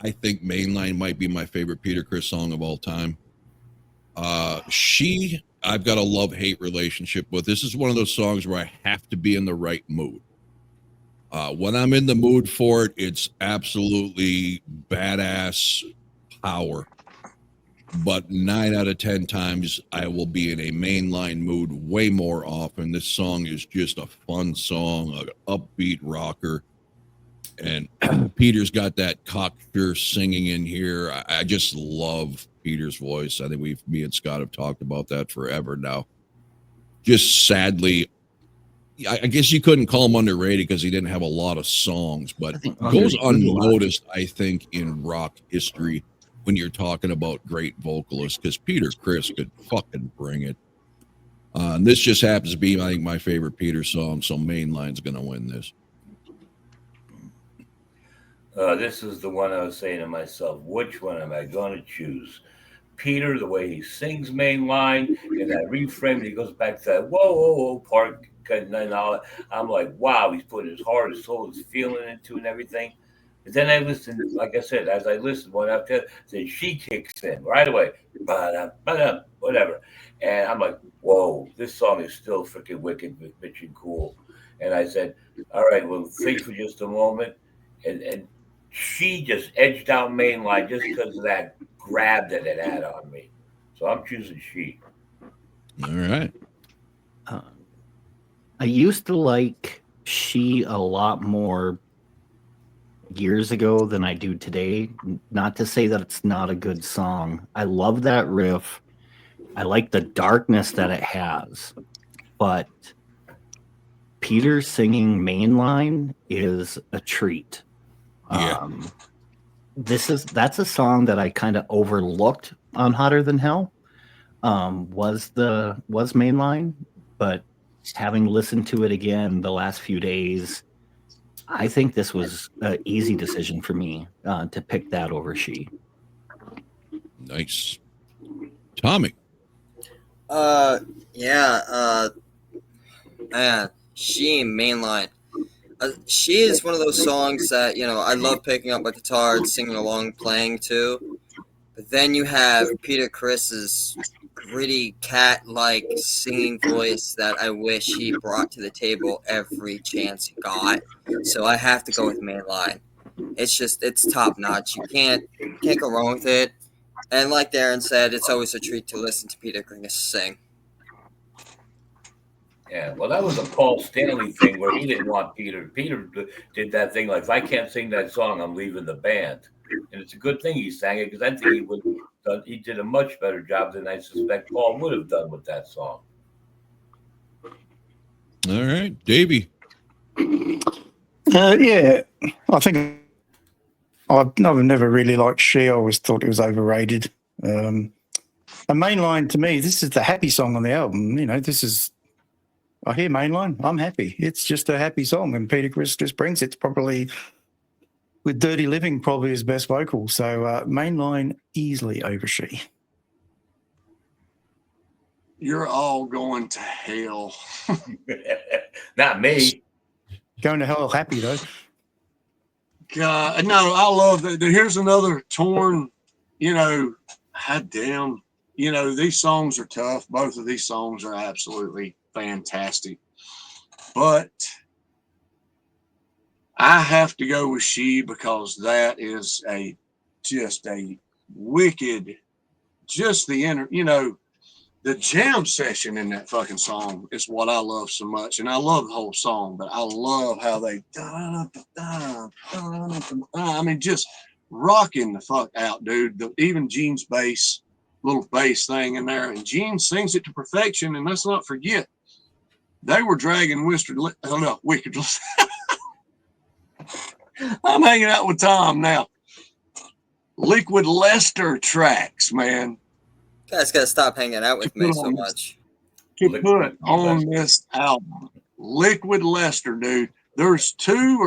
I think Mainline might be my favorite Peter Criss song of all time. She, I've got a love-hate relationship with. This is one of those songs where I have to be in the right mood. When I'm in the mood for it, it's absolutely badass power. But 9 out of 10 times, I will be in a Mainline mood way more often. This song is just a fun song, an upbeat rocker. And Peter's got that cocksure singing in here. I just love Peter's voice. I think me and Scott have talked about that forever now. Just sadly, I guess you couldn't call him underrated because he didn't have a lot of songs, but goes unnoticed, I think, in rock history when you're talking about great vocalists, because Peter Criss could fucking bring it. And this just happens to be, I think, my favorite Peter song, so Mainline's going to win this. This is the one I was saying to myself, which one am I going to choose? Peter, the way he sings Mainline, and that reframe, he goes back to that whoa, whoa, whoa part, and all that. I'm like, wow, he's putting his heart, his soul, his feeling into and everything. But then I listened, like I said, as I listened one after, then she kicks in right away, whatever. And I'm like, whoa, this song is still freaking wicked, bitch, and cool. And I said, all right, well, think for just a moment. And she just edged down Mainline just because of that grab that it had on me. So I'm choosing She. All right. I used to like She a lot more years ago than I do today. Not to say that it's not a good song. I love that riff. I like the darkness that it has. But Peter singing Mainline is a treat. Yeah. That's a song that I kind of overlooked on Hotter Than Hell. Was Mainline, but having listened to it again the last few days, I think this was an easy decision for me to pick that over She. Nice. Tommy. Man, She Mainline. She is one of those songs that, I love picking up my guitar and singing along, playing to. But then you have Peter Criss's gritty cat-like singing voice that I wish he brought to the table every chance he got. So I have to go with Mainline. It's top notch. You can't go wrong with it. And like Darren said, it's always a treat to listen to Peter Criss sing. Yeah, well, that was a Paul Stanley thing where he didn't want Peter. Peter did that thing like, if I can't sing that song, I'm leaving the band. And it's a good thing he sang it because I think he did a much better job than I suspect Paul would have done with that song. All right, Davey. Yeah, I think I've never really liked She. I always thought it was overrated. A Mainline, to me, this is the happy song on the album. You know, I hear Mainline, I'm happy. It's just a happy song, and Peter Criss just brings it. Probably with Dirty Living, probably his best vocal. So Mainline easily over She. You're all going to hell. Not me. Going to hell happy though. God, no, I love that. Here's another torn, God damn, these songs are tough. Both of these songs are absolutely fantastic. But I have to go with She because that is just a wicked, just the inner, the jam session in that fucking song is what I love so much. And I love the whole song, but I love how they, I mean, just rocking the fuck out, dude. Even Gene's little bass thing in there, and Gene sings it to perfection. And let's not forget, they were dragging Wicked. I'm hanging out with Tom now. Liquid Lester tracks, man. You guys gotta stop hanging out with me so much. To put on this album, Liquid Lester, dude. There's two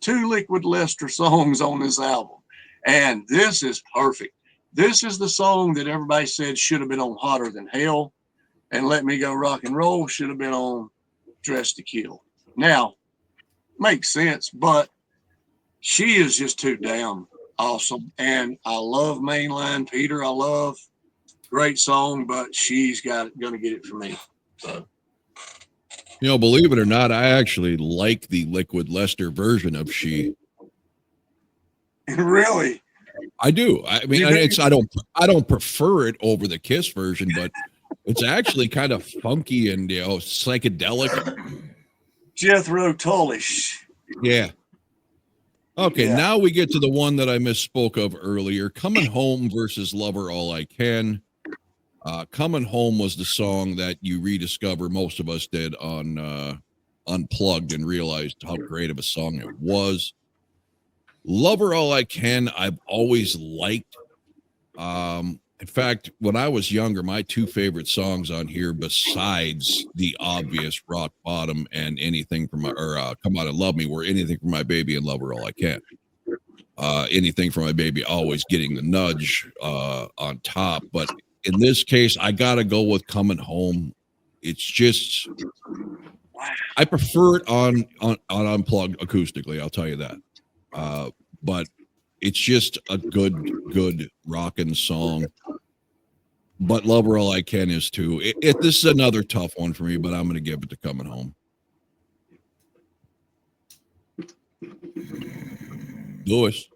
Liquid Lester songs on this album, and this is perfect. This is the song that everybody said should have been on Hotter Than Hell, and Let Me Go Rock and Roll should have been on Dressed to Kill. Now, makes sense, but She is just too damn awesome, and I love Mainline Peter. I love. Great song, but She's gonna get it for me. So, Believe it or not, I actually like the Liquid Lester version of She. Really, I do. I mean, I don't prefer it over the Kiss version, but it's actually kind of funky and psychedelic. Jethro Tullish. Yeah. Okay, Yeah. Now we get to the one that I misspoke of earlier. Coming Home versus Lover All I Can. Coming Home was the song that you rediscover, most of us did, on Unplugged, and realized how great of a song it was. Lover All I Can, I've always liked. In fact, when I was younger, my two favorite songs on here, besides the obvious Rock Bottom and Anything from Come Out and Love Me, were Anything for My Baby and Lover All I Can. Anything for My Baby always getting the nudge on top, but in this case, I gotta go with Coming Home. It's just, I prefer it on Unplugged acoustically, I'll tell you that. But it's just a good rockin' song. But Lover All I Can is too. This is another tough one for me, but I'm gonna give it to Coming Home. Lewis.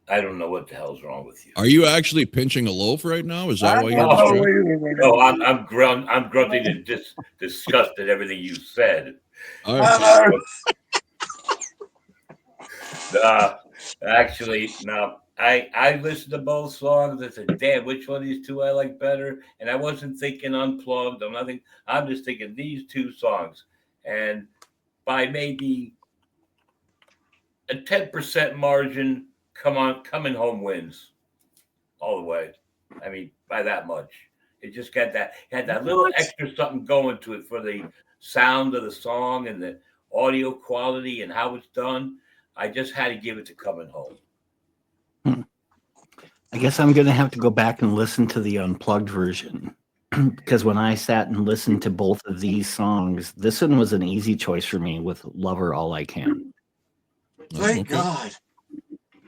I don't know what the hell's wrong with you. Are you actually pinching a loaf right now? Is that why you're distracted? No, I'm grunting and disgusted at everything you said. All right. Actually, no. I listened to both songs. I said, damn, which one of these two I like better? And I wasn't thinking Unplugged. I'm just thinking these two songs. And by maybe a 10% margin, Coming Home wins all the way. I mean, by that much. It just had that little extra something going to it for the sound of the song and the audio quality and how it's done. I just had to give it to Coming Home. I guess I'm going to have to go back and listen to the Unplugged version, because when I sat and listened to both of these songs, this one was an easy choice for me with Lover All I Can. Thank God.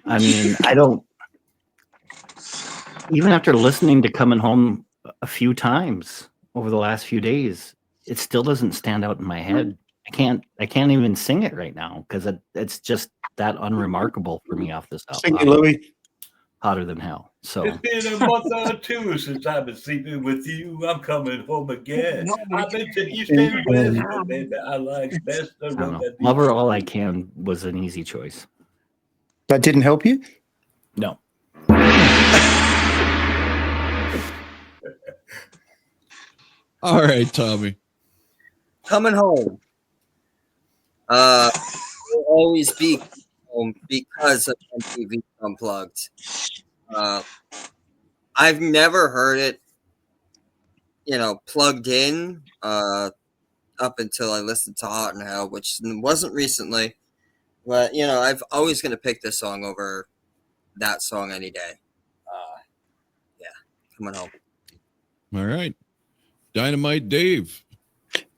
I mean, even after listening to Coming Home a few times over the last few days, it still doesn't stand out in my head. I can't even sing it right now because it's just that unremarkable for me off this Thank you, album. Louis. Hotter Than Hell. So It's been a month or two since I've been sleeping with you. I'm coming home again. I've been to East and West, but baby, I like best the I don't road know. that Lover All I Can was an easy choice. That didn't help you? No. All right, Tommy. Coming home. Will always be home because of MTV Unplugged. I've never heard it, plugged in up until I listened to Hot in Hell, which wasn't recently. But, I've always going to pick this song over that song any day. Coming home. All right. Dynamite Dave.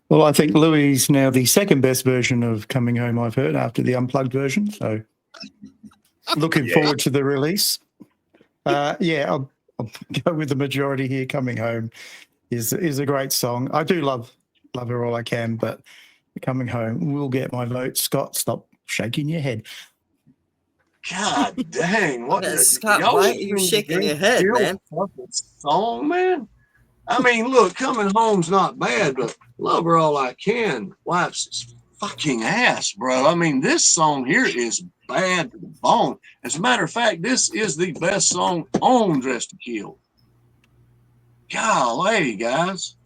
Well, I think Louis is now the second best version of Coming Home I've heard after the unplugged version. So looking forward to the release. I'll go with the majority here. Coming Home is a great song. I do love Her All I Can, but Coming Home will get my vote. Scott, stop shaking your head. God dang! What Scott, y'all why are you shaking your head, real man? fucking song, man. I mean, look, Coming Home's not bad, but Love Her All I Can wipes his fucking ass, bro. I mean, this song here is bad to the bone. As a matter of fact, this is the best song on Dress to Kill. Golly, guys.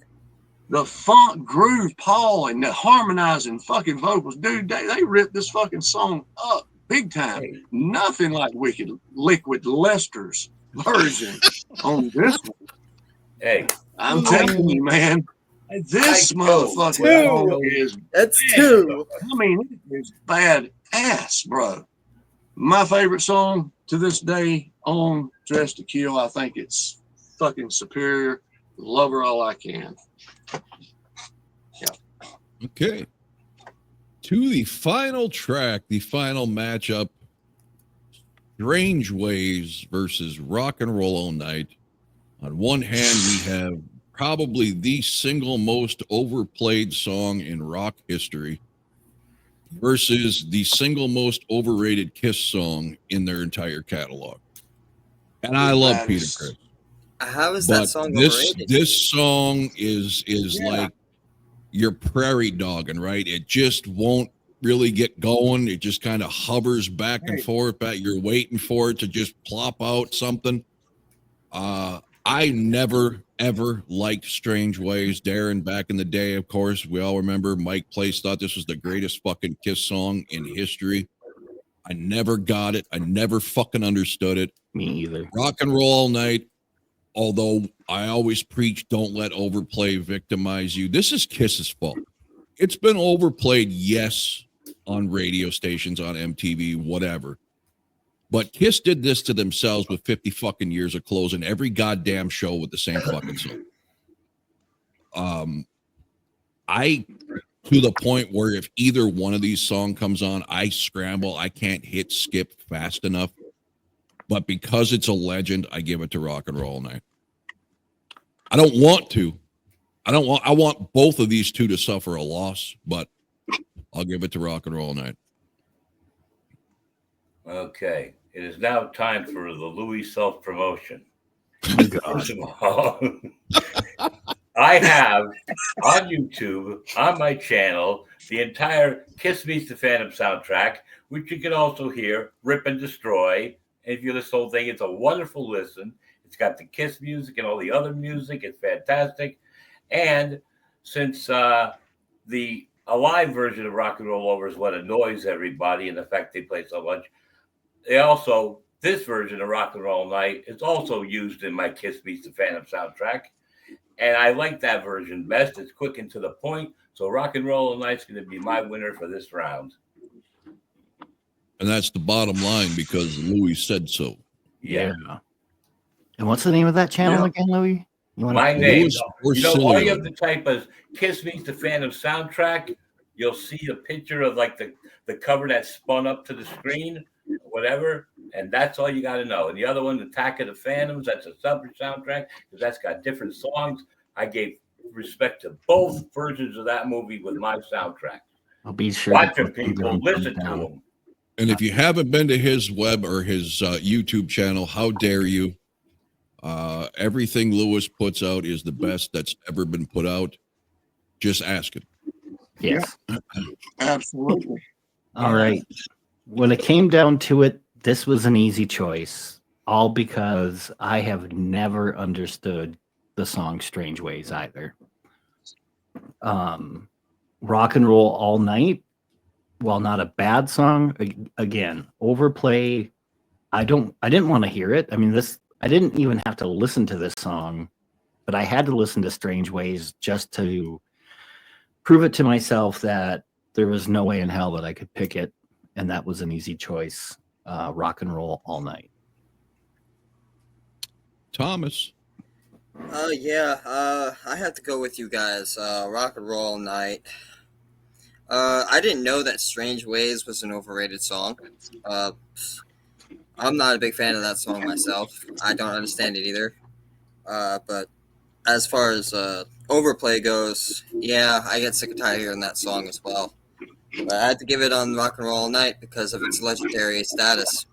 The funk groove, Paul, and the harmonizing fucking vocals, dude, they ripped this fucking song up big time. Hey. Nothing like Liquid Lester's version on this one. Hey, I'm telling you, man, this motherfucker song is That's two. I mean, it is bad ass, bro. My favorite song to this day on Dress to Kill, I think it's fucking superior. Love Her All I Can. Okay. To the final track, the final matchup, Strange Ways versus Rock and Roll All Night. On one hand, we have probably the single most overplayed song in rock history versus the single most overrated Kiss song in their entire catalog. And I love Peter Criss. How is that song overrated? This song is like your prairie dogging, right? It just won't really get going. It just kind of hovers back and forth. You're waiting for it to just plop out something. I never, ever liked Strange Ways. Darren, back in the day, of course, we all remember Mike Place thought this was the greatest fucking Kiss song in history. I never got it. I never fucking understood it. Me either. Rock and Roll All Night, although I always preach don't let overplay victimize you. This is Kiss's fault. It's been overplayed, yes, on radio stations, on MTV, whatever. But Kiss did this to themselves with 50 fucking years of closing every goddamn show with the same fucking song. To the point where if either one of these songs comes on, I scramble. I can't hit skip fast enough. But because it's a legend, I give it to Rock and Roll All Night. I don't want to. I want both of these two to suffer a loss, but I'll give it to Rock and Roll All Night. okay. It is now time for the Louis self-promotion. First of all, I have on YouTube, on my channel, the entire Kiss Meets the Phantom soundtrack, which you can also hear, Rip and Destroy. And if you listen to the whole thing, it's a wonderful listen. It's got the Kiss music and all the other music. It's fantastic. And since the live version of Rock and Roll Over is what annoys everybody, and the fact they play so much, this version of Rock and Roll Night is also used in my Kiss Meets the Phantom soundtrack. And I like that version best. It's quick and to the point. So Rock and Roll All Night's going to be my winner for this round. And that's the bottom line because Louis said so. Yeah. And what's the name of that channel again, Louis? My name. Louis All you have to type is Kiss Meets the Phantom soundtrack. You'll see a picture of like the cover that spun up to the screen, whatever. And that's all you got to know. And the other one, Attack of the Phantoms, that's a separate soundtrack because that's got different songs. I gave respect to both versions of that movie with my soundtrack. I'll be sure. Watch them, people. Listen to them. And if you haven't been to his web or his YouTube channel, how dare you? Everything Lewis puts out is the best that's ever been put out. Just ask him. Yes. Absolutely. All right. When it came down to it, this was an easy choice, all because I have never understood the song Strange Ways either. Rock and Roll All Night, while not a bad song, again, overplay. I didn't want to hear it. I mean, I didn't even have to listen to this song, but I had to listen to Strange Ways just to prove it to myself that there was no way in hell that I could pick it. And that was an easy choice. Rock and Roll All Night. Thomas. I have to go with you guys. Rock and Roll All Night. I didn't know that Strange Ways was an overrated song. I'm not a big fan of that song myself. I don't understand it either. But as far as overplay goes, yeah, I get sick and tired of hearing that song as well. But I had to give it on Rock and Roll All Night because of its legendary status.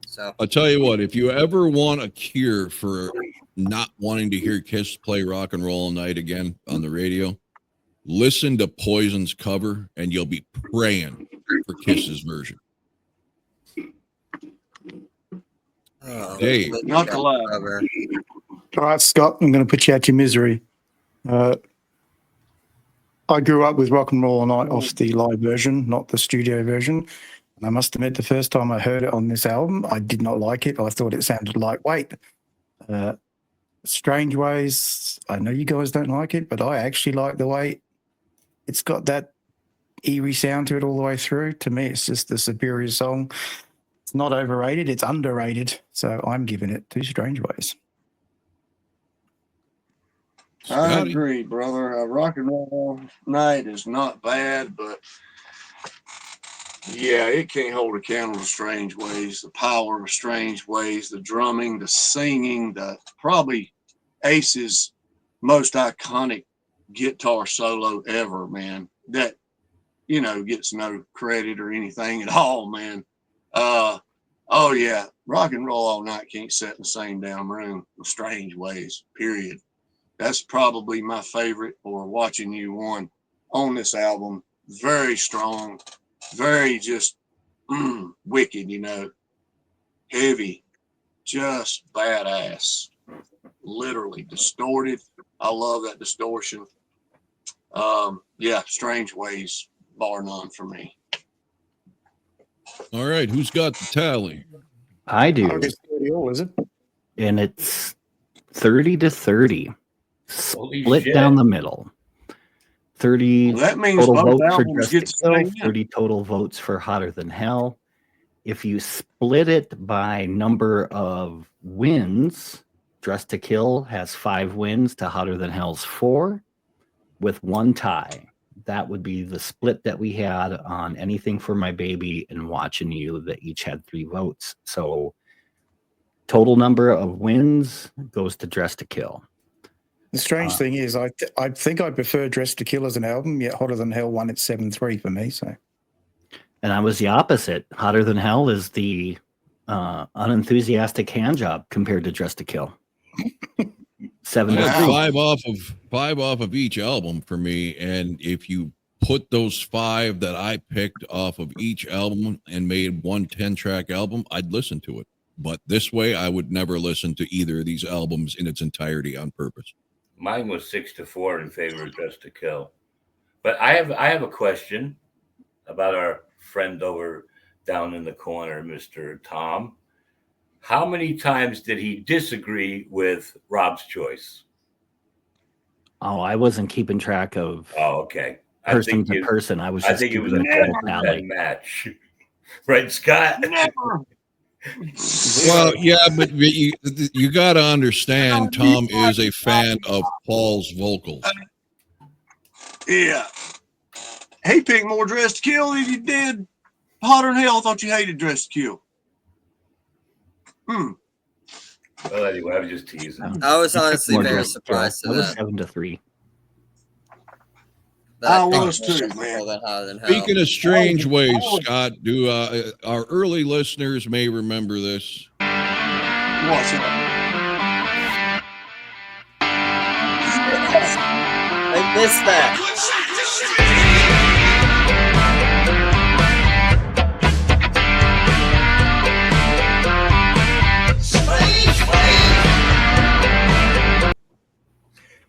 So I'll tell you what, if you ever want a cure for not wanting to hear Kiss play Rock and Roll All Night again on the radio, listen to Poison's cover and you'll be praying for Kiss's version. Dave. Not the lie. All right, Scott, I'm going to put you out your misery. I grew up with Rock and Roll All Night off the live version, not the studio version. And I must admit, the first time I heard it on this album, I did not like it. I thought it sounded lightweight. Strange Ways, I know you guys don't like it, but I actually like the way it's got that eerie sound to it all the way through. To me, it's just the superior song. It's not overrated, it's underrated. So I'm giving it to Strange Ways. I agree, brother. Rock and Roll All Night is not bad, but yeah, it can't hold a candle to Strange Ways. The power of Strange Ways, the drumming, the singing, the probably Ace's most iconic guitar solo ever, man. That, gets no credit or anything at all, man. Oh yeah, Rock and Roll All Night can't sit in the same damn room with Strange Ways, period. That's probably my favorite for Watching You One on this album. Very strong, very just wicked, heavy, just badass, literally distorted. I love that distortion. Strange Ways, bar none for me. All right, who's got the tally? I do. I guess 30 all, is it? And it's 30-30. Holy Split shit. down the middle. 30 Well, that means total both votes for albums Dressed get to to Kill, stay in. 30 total votes for Hotter Than Hell. If you split it by number of wins, Dressed to Kill has 5 wins to Hotter Than Hell's 4, with 1 tie. That would be the split that we had on Anything for My Baby and Watching You, that each had 3 votes. So total number of wins goes to Dressed to Kill. The strange thing is, I think I prefer Dressed to Kill as an album, yet Hotter Than Hell won at 7-3 for me. So, And I was the opposite. Hotter Than Hell is the unenthusiastic hand job compared to Dressed to Kill. 7 I to got 3. five off of each album for me, and if you put those 5 that I picked off of each album and made one 10-track album, I'd listen to it. But this way, I would never listen to either of these albums in its entirety on purpose. Mine was 6-4 in favor of Dressed to Kill. But I have a question about our friend over down in the corner, Mr. Tom. How many times did he disagree with Rob's choice? Oh, I wasn't keeping track of Oh, okay. person to person. I was I just think it was keeping a a total tally. 10% match. Right, Scott? Never. Well, yeah, but you got to understand, Tom is a fan of Paul's vocals. Yeah. He picked more Dressed to Kill than you did Hotter Than Hell. I thought you hated Dressed to Kill. Well, anyway, I was just teasing. I was honestly More very Dressed to Kill. surprised to That was that. 7-3. I was too, man. Hotter Than Hell. Speaking of strange ways, Oh. Scott, do our early listeners may remember this? What's it? I missed that.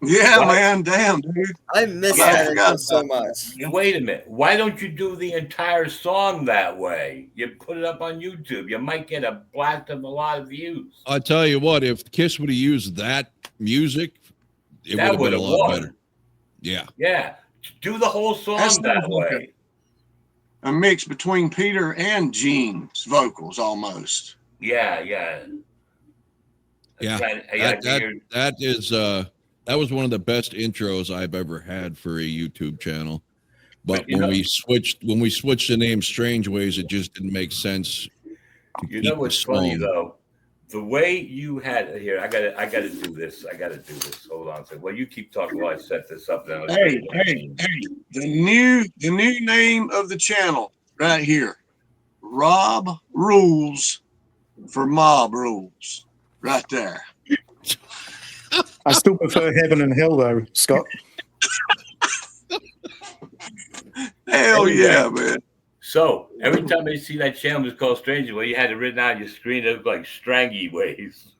Yeah, What? man. Damn, dude. I missed Yeah, I that forgot so about much. Wait a minute. Why don't you do the entire song that way? You put it up on YouTube. You might get a blast of a lot of views. I'll tell you what, if Kiss would have used that music, it That would have been a would've lot won. better. Yeah. Yeah. Do the whole song That's that not okay. way. A mix between Peter and Gene's vocals, almost. Yeah. Yeah. I That is that was one of the best intros I've ever had for a YouTube channel. But you when know- we switched the name Strange Ways, it just didn't make sense. to You keep know the what's funny song. though? The way you had here, I gotta do this. Hold on a second. Well, you keep talking while I set this up. Then Hey, the new name of the channel right here, Rob Rules for Mob Rules, right there. I still prefer Heaven and Hell, though, Scott. Hell yeah, man. So every time I see that channel was called Strange Way, you had it written on your screen. It looked like Strangy Ways.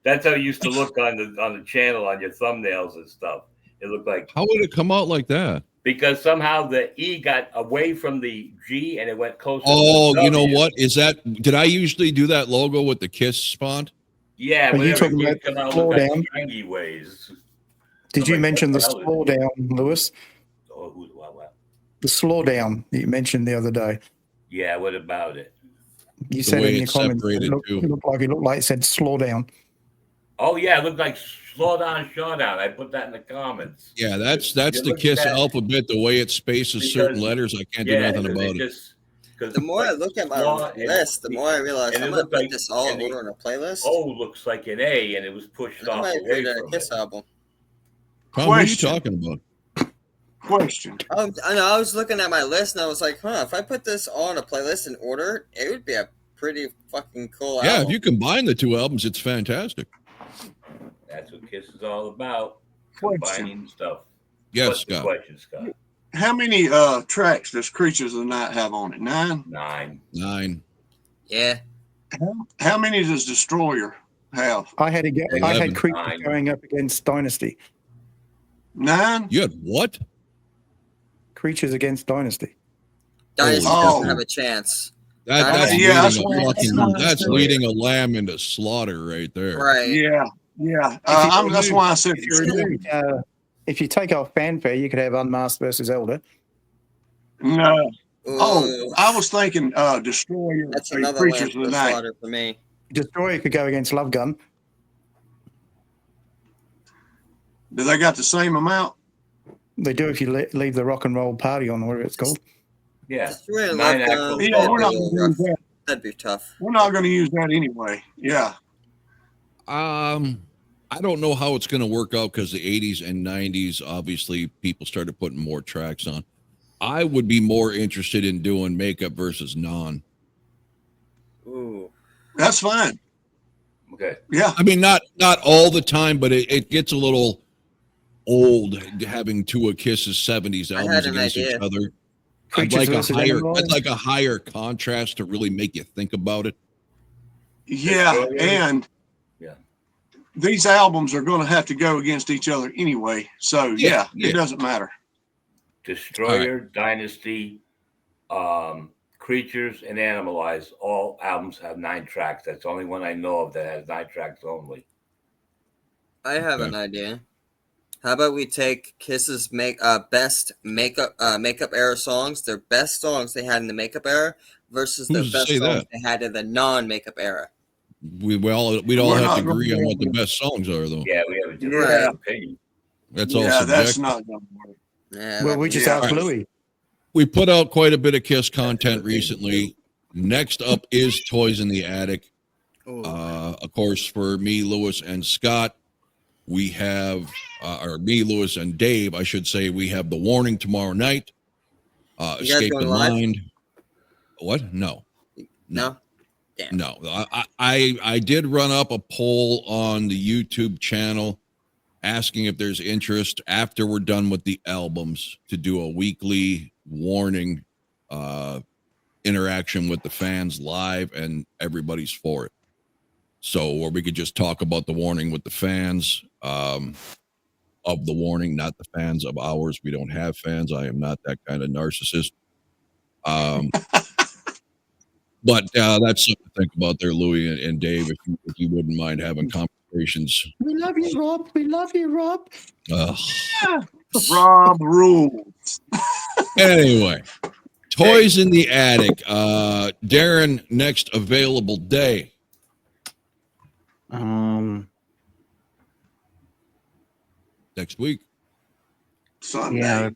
That's how it used to look on the channel on your thumbnails and stuff. It looked like, How would it come out like that? because somehow the E got away from the G and it went closer. Oh, to the you know W. what? Did I usually do that logo with the Kiss font? Yeah, Are you whenever talking it about come out, it slow looked like down? Strangy Ways. Did you Somebody mention the said, "Hell, slow down, Lewis? Oh, what? The slow down that you mentioned the other day. Yeah, what about it? You The said way in your it's comments separated, too. it looked like it said slow down. Oh yeah, it looked like Slow Down, Showdown. I put that in the comments. Yeah, that's You the look at Kiss that- alphabet. The way it spaces certain letters, I can't do nothing about it. The more I look at my list, the more I realize and I'm it gonna looked put like- this all in and order in a playlist. O looks like an A, and it was pushed I off might away put it in a from Kiss it. album. Tom, what are you Question. talking about? Question. I know. I was looking at my list and I was like, if I put this all in a playlist in order, it would be a pretty fucking cool Yeah, album. if you combine the two albums, it's fantastic. That's what Kiss is all about. Question. Combining stuff. Yes, What's the Scott. question, Scott? How many tracks does Creatures of the Night have on it? 9? 9. 9. Yeah. How many does Destroyer have? I had 11. Creatures 9. going up against Dynasty. 9? You had what? Creatures against Dynasty. Dynasty Oh. doesn't have a chance. That's Yeah, that's leading what- that's leading a lamb into slaughter right there. Right. Yeah. That's why I said Destroyer. If you take off Fanfare, you could have Unmasked versus Elder. No. Ooh, Oh, I was thinking Destroyer that's and another lamp Creatures of for the Night. slaughter for me. Destroyer could go against Love Gun. Do they got the same amount? They do if you leave the rock and roll party on, or whatever it's called. Yeah. Destroyer and 9 Love actual Gun, Yeah, we're not that'd going be to rough. use that. That'd be tough. We're not going to use that anyway. Yeah. I don't know how it's going to work out because the 80s and 90s, obviously, people started putting more tracks on. I would be more interested in doing makeup versus non. Ooh. That's fine. Okay. Yeah. I mean, not all the time, but it gets a little old having two of Kiss's 70s I albums had an against each idea. other. Creatures versus Animals. I'd like a higher contrast to really make you think about it. Yeah. Destroyer. And Yeah. these albums are going to have to go against each other anyway. So, Yeah, it doesn't matter. Destroyer, Dynasty, Creatures, and Animalize. All albums have 9 tracks. That's the only one I know of that has 9 tracks only. I have an idea. How about we take Kiss's best makeup era songs, their best songs they had in the makeup era, versus their Who's to best say songs that? they had in the non-makeup era. We'd all have We're to not agree gonna on be what the able to- best songs are, though. Yeah, we have a different Yeah. opinion. That's all Yeah, that's subjective. not going to work. Yeah, Well, we just Yeah. asked Louis. We put out quite a bit of Kiss content recently. Next up is Toys in the Attic. Ooh. Of course, for me, Lewis, and Scott. we have, or me, Lewis, and Dave, I should say, we have The Warning tomorrow night. You guys Escape the going live? Mind. What? No. No. Damn. No. I did run up a poll on the YouTube channel asking if there's interest after we're done with the albums to do a weekly Warning interaction with the fans live, and everybody's for it. So, or we could just talk about the Warning with the fans of the Warning, not the fans of ours. We don't have fans. I am not that kind of narcissist. But that's something to think about there, Louis and Dave, if you wouldn't mind having conversations. We love you, Rob. We love you, Rob. Rob rules. Anyway, Toys in the Attic. Darren, next available day. Next week. Sunday. Yeah.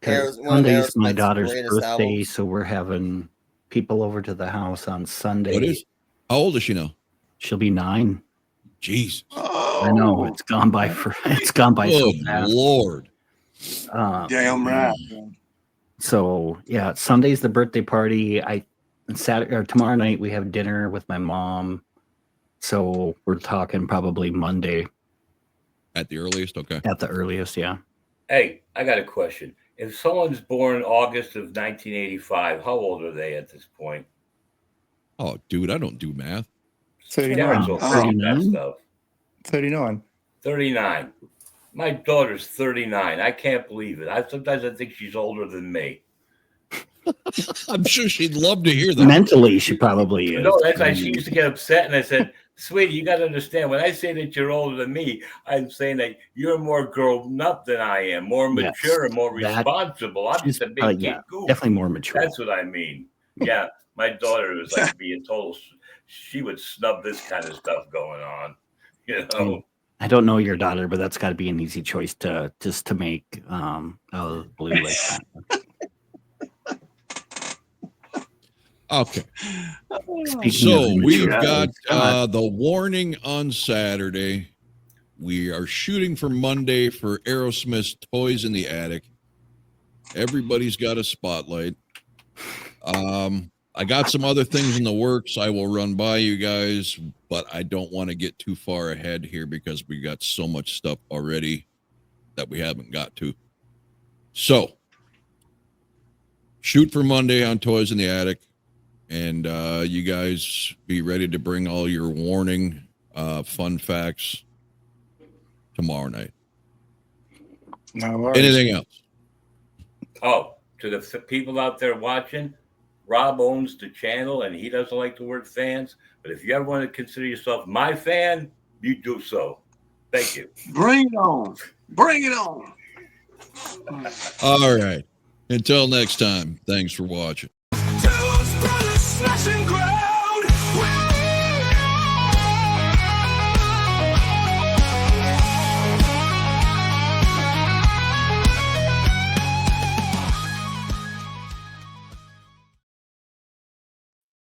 Aeros- one of Sunday's my Aerosmith's daughter's greatest birthday, albums. so we're having people over to the house on Sunday. What is? How old is she now? She'll be 9. Jeez. Oh, I know it's gone by it's gone by so Good fast. Lord. Damn right. So yeah, Sunday's the birthday party. Saturday or tomorrow night we have dinner with my mom. So we're talking probably Monday At the earliest? Okay. at the earliest. Yeah. Hey, I got a question. If someone's born August of 1985, how old are they at this point? Oh, dude, I don't do math. 39. Darren's will figure that 39? stuff. 39. 39. My daughter's 39. I can't believe it. Sometimes I think she's older than me. I'm sure she'd love to hear that. Mentally, she probably is. No, that's why she used to get upset, and I said, "Sweetie, you got to understand. When I say that you're older than me, I'm saying that you're more grown up than I am, more Yes, mature, and more that- responsible. I'm just a big yeah, kid goof. definitely more mature. That's what I mean. Yeah, my daughter was like being total. She would snub this kind of stuff going on. You know, I don't know your daughter, but that's got to be an easy choice to make out of blue like that. Okay. Speaking So of we've mature, got the Warning on Saturday. We are shooting for Monday for Aerosmith's Toys in the Attic. Everybody's got a spotlight. I got some other things in the works I will run by you guys, but I don't want to get too far ahead here because we got so much stuff already that we haven't got to. So shoot for Monday on Toys in the Attic. And you guys be ready to bring all your Warning fun facts tomorrow night. No worries. Anything else? oh, to the people out there watching, Rob owns the channel, and he doesn't like the word fans. But if you ever want to consider yourself my fan, you do so. Thank you. Bring it on. Bring it on. All right. Until next time, thanks for watching.